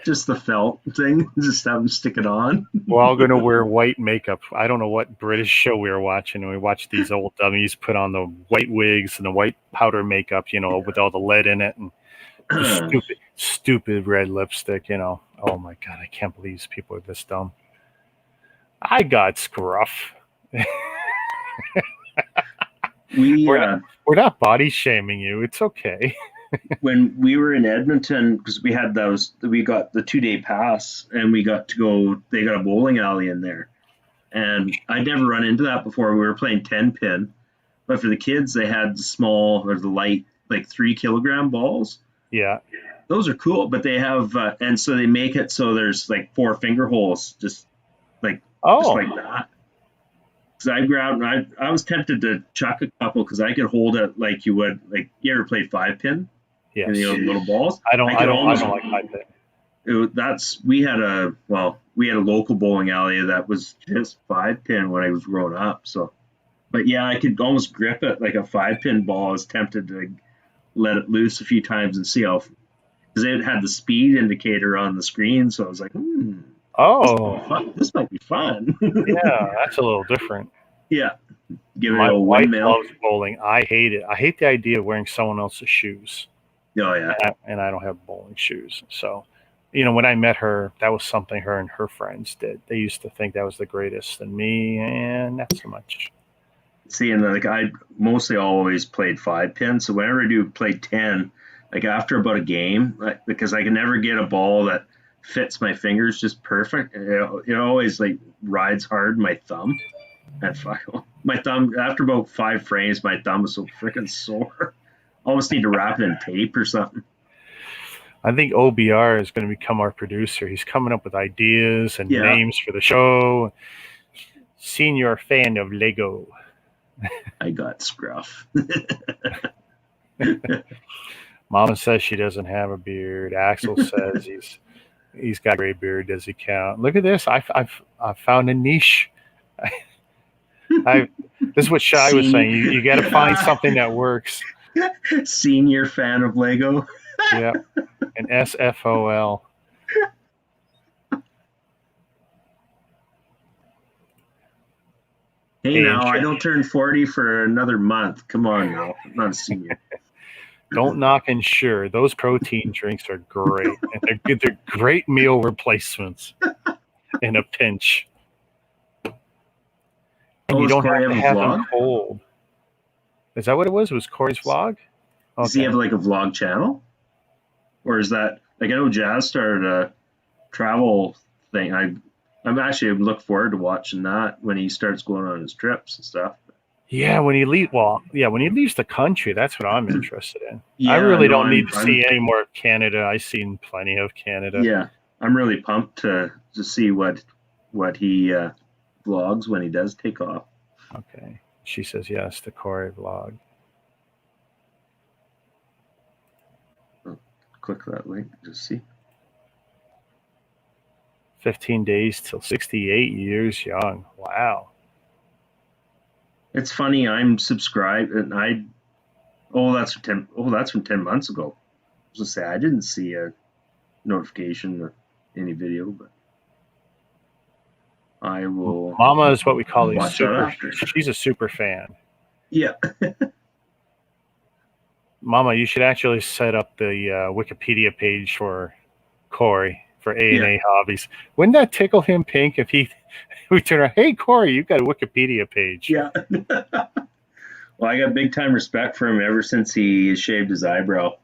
Just the felt thing, just have them stick it on. We're all going to wear white makeup. I don't know what British show we were watching, and we watched these old dummies put on the white wigs and the white powder makeup, with all the lead in it, and stupid red lipstick, Oh my God, I can't believe these people are this dumb. I got scruff. We're not body shaming you. It's okay. When we were in Edmonton, because we got the 2-day pass, and we got to go. They got a bowling alley in there, and I'd never run into that before. We were playing 10-pin, but for the kids, they had the small or the light, like 3 kilogram balls. Yeah, those are cool, but they have, and so they make it so there's like 4 finger holes, just like that. So I grabbed, I was tempted to chuck a couple because I could hold it like you would, like you ever played 5-pin? Yes. Little balls. I don't like 5-pin. We had a local bowling alley that was just 5-pin when I was growing up. So, but yeah, I could almost grip it like a 5-pin ball. I was tempted to let it loose a few times and see how, because it had the speed indicator on the screen. So I was like, oh, this might be fun. Yeah, that's a little different. Yeah. Give it My a wife windmill. loves bowling. I hate it. I hate the idea of wearing someone else's shoes. Oh, yeah. And I don't have bowling shoes. So when I met her, that was something her and her friends did. They used to think that was the greatest, and me, and not so much. See, and like I mostly always played 5 pin, so whenever I do play 10, like after about a game, like, because I can never get a ball that fits my fingers just perfect, it always like rides hard my thumb. And fuck, my thumb after about 5 frames, my thumb is so freaking sore. Almost need to wrap it in tape or something. I think OBR is going to become our producer. He's coming up with ideas and Yeah. names for the show. Senior fan of Lego. I got scruff. Mama says she doesn't have a beard. Axel says he's got a gray beard. Does he count? Look at this. I've found a niche. This is what Shai was saying. You got to find something that works. Senior fan of Lego. Yeah, an SFOL. Hey, now I don't turn 40 for another month. Come on now, I'm not a senior. Don't knock Ensure. Those protein drinks are great. And they're great meal replacements in a pinch. And you don't have to have them cold. Is that what it was? Was Corey's vlog? Okay. Does he have like a vlog channel? Or is that, like I know Jazz started a travel thing. I'm actually looking forward to watching that when he starts going on his trips and stuff. Yeah, when he leaves the country, that's what I'm interested in. Yeah, I really don't need to see any more of Canada. I've seen plenty of Canada. Yeah, I'm really pumped to see what he vlogs when he does take off. Okay, she says yes, the Corey vlog. Click that link to see. 15 days till 68 years young. Wow. It's funny. I'm subscribed, and that's from 10 months ago. I was gonna say I didn't see a notification or any video, but I will. Mama is what we call a super. After. She's a super fan. Yeah. Mama, you should actually set up the Wikipedia page for Corey for A&A Hobbies. Wouldn't that tickle him pink if we turn around, hey, Corey, you've got a Wikipedia page. Yeah. Well, I got big time respect for him ever since he shaved his eyebrow.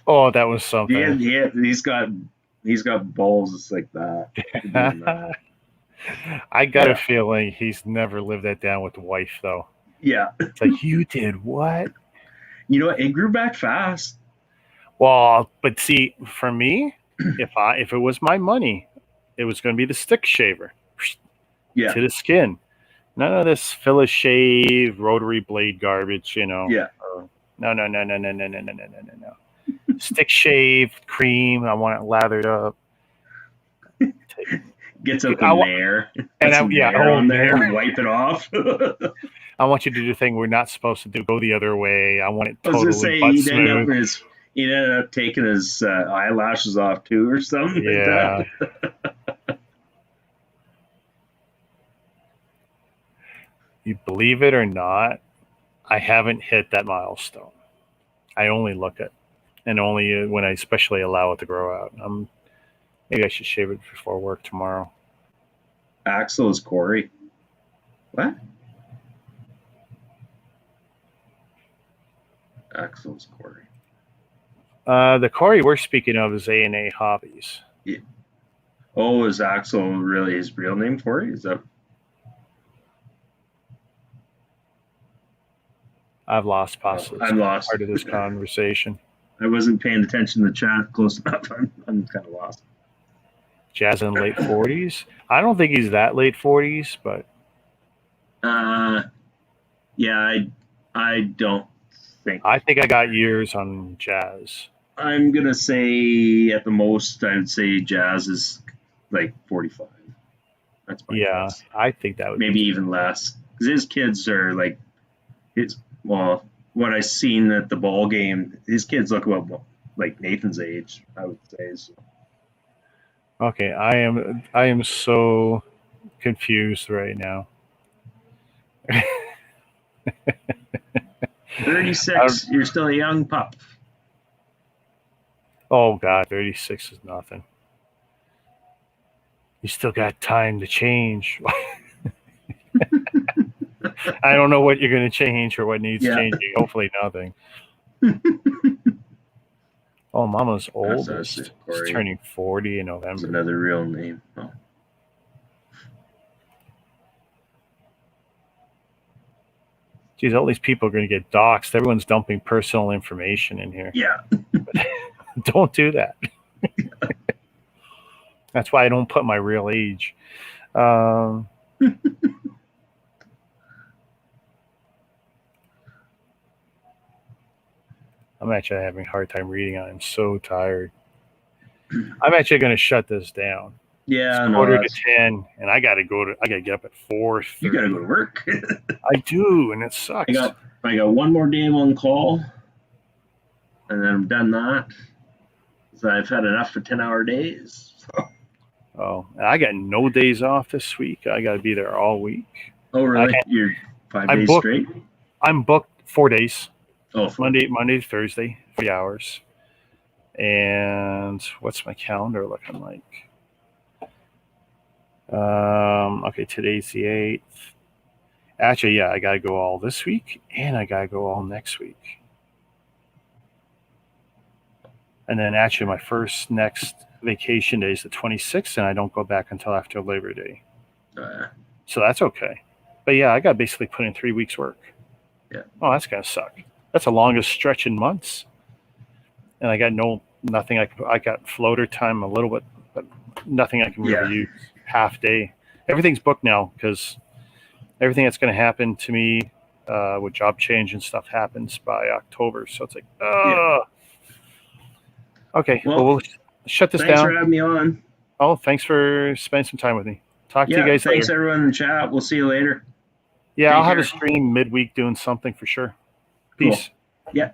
Oh, that was something. Yeah, he's got balls like that. I got a feeling he's never lived that down with the wife, though. Yeah. It's like, you did what? You know what? It grew back fast. Well, but see, for me, if it was my money, it was going to be the stick shaver. Yeah. To the skin. None of this Phyllis shave, rotary blade garbage, Yeah. No. Stick shave, cream. I want it lathered up. Gets up in there. And on there and wipe it off. I want you to do the thing we're not supposed to do. Go the other way. I want it totally he'd end up taking his eyelashes off too, or something. Yeah. Like that. You believe it or not, I haven't hit that milestone. I only look at, and only when I especially allow it to grow out. Maybe I should shave it before work tomorrow. Axel is Corey. What? Axel's Corey. The Corey we're speaking of is A&A Hobbies. Yeah. Oh, is Axel really his real name, Corey? Is that? I've lost possibly. I'm lost. Part of this conversation. I wasn't paying attention to the chat close enough. I'm kind of lost. Jazz in late 40s. I don't think he's that late 40s, but. Yeah, I don't think. I think I got years on Jazz. I'm gonna say at the most, I would say Jazz is like 45. That's my guess. I think that would maybe even less because his kids are like what I seen at the ball game, his kids look about like Nathan's age, I would say. So. Okay, I am so confused right now. 36, you're still a young pup. Oh God, 36 is nothing. You still got time to change. I don't know what you're going to change or what needs Yeah. changing. Hopefully nothing. Oh, Mama's oldest is Corey. turning 40 in That's November. another real name. Oh. Geez, all these people are going to get doxxed. Everyone's dumping personal information in here. Yeah. Don't do that. That's why I don't put my real age. I'm actually having a hard time reading. I'm so tired. I'm actually going to shut this down. Yeah. It's quarter to 10, and I got to get up at 4:30. You got to go to work. I do, and it sucks. I got one more game on call, and then I'm done that. So I've had enough for 10-hour days. So. Oh, I got no days off this week. I got to be there all week. Oh, really? You're 5 I'm days booked. straight? I'm booked 4 days. Oh, Monday to Thursday, 3 hours. And what's my calendar looking like? Okay, today's the 8th. Actually, yeah, I got to go all this week, and I got to go all next week. And then actually my first next vacation day is the 26th, and I don't go back until after Labor Day. So that's okay. But yeah, I got basically put in 3 weeks work. Yeah. Oh, that's going to suck. That's the longest stretch in months. And I got nothing. I got floater time a little bit, but nothing I can really use. Half day. Everything's booked now because everything that's going to happen to me with job change and stuff happens by October. So it's like, Okay, well, we'll shut this thanks down. for having me on. Oh, thanks for spending some time with me. Talk to you guys thanks later. everyone in the chat. We'll see you later. Yeah, Take I'll have care. a stream midweek doing something for sure. Peace. Cool. Yeah.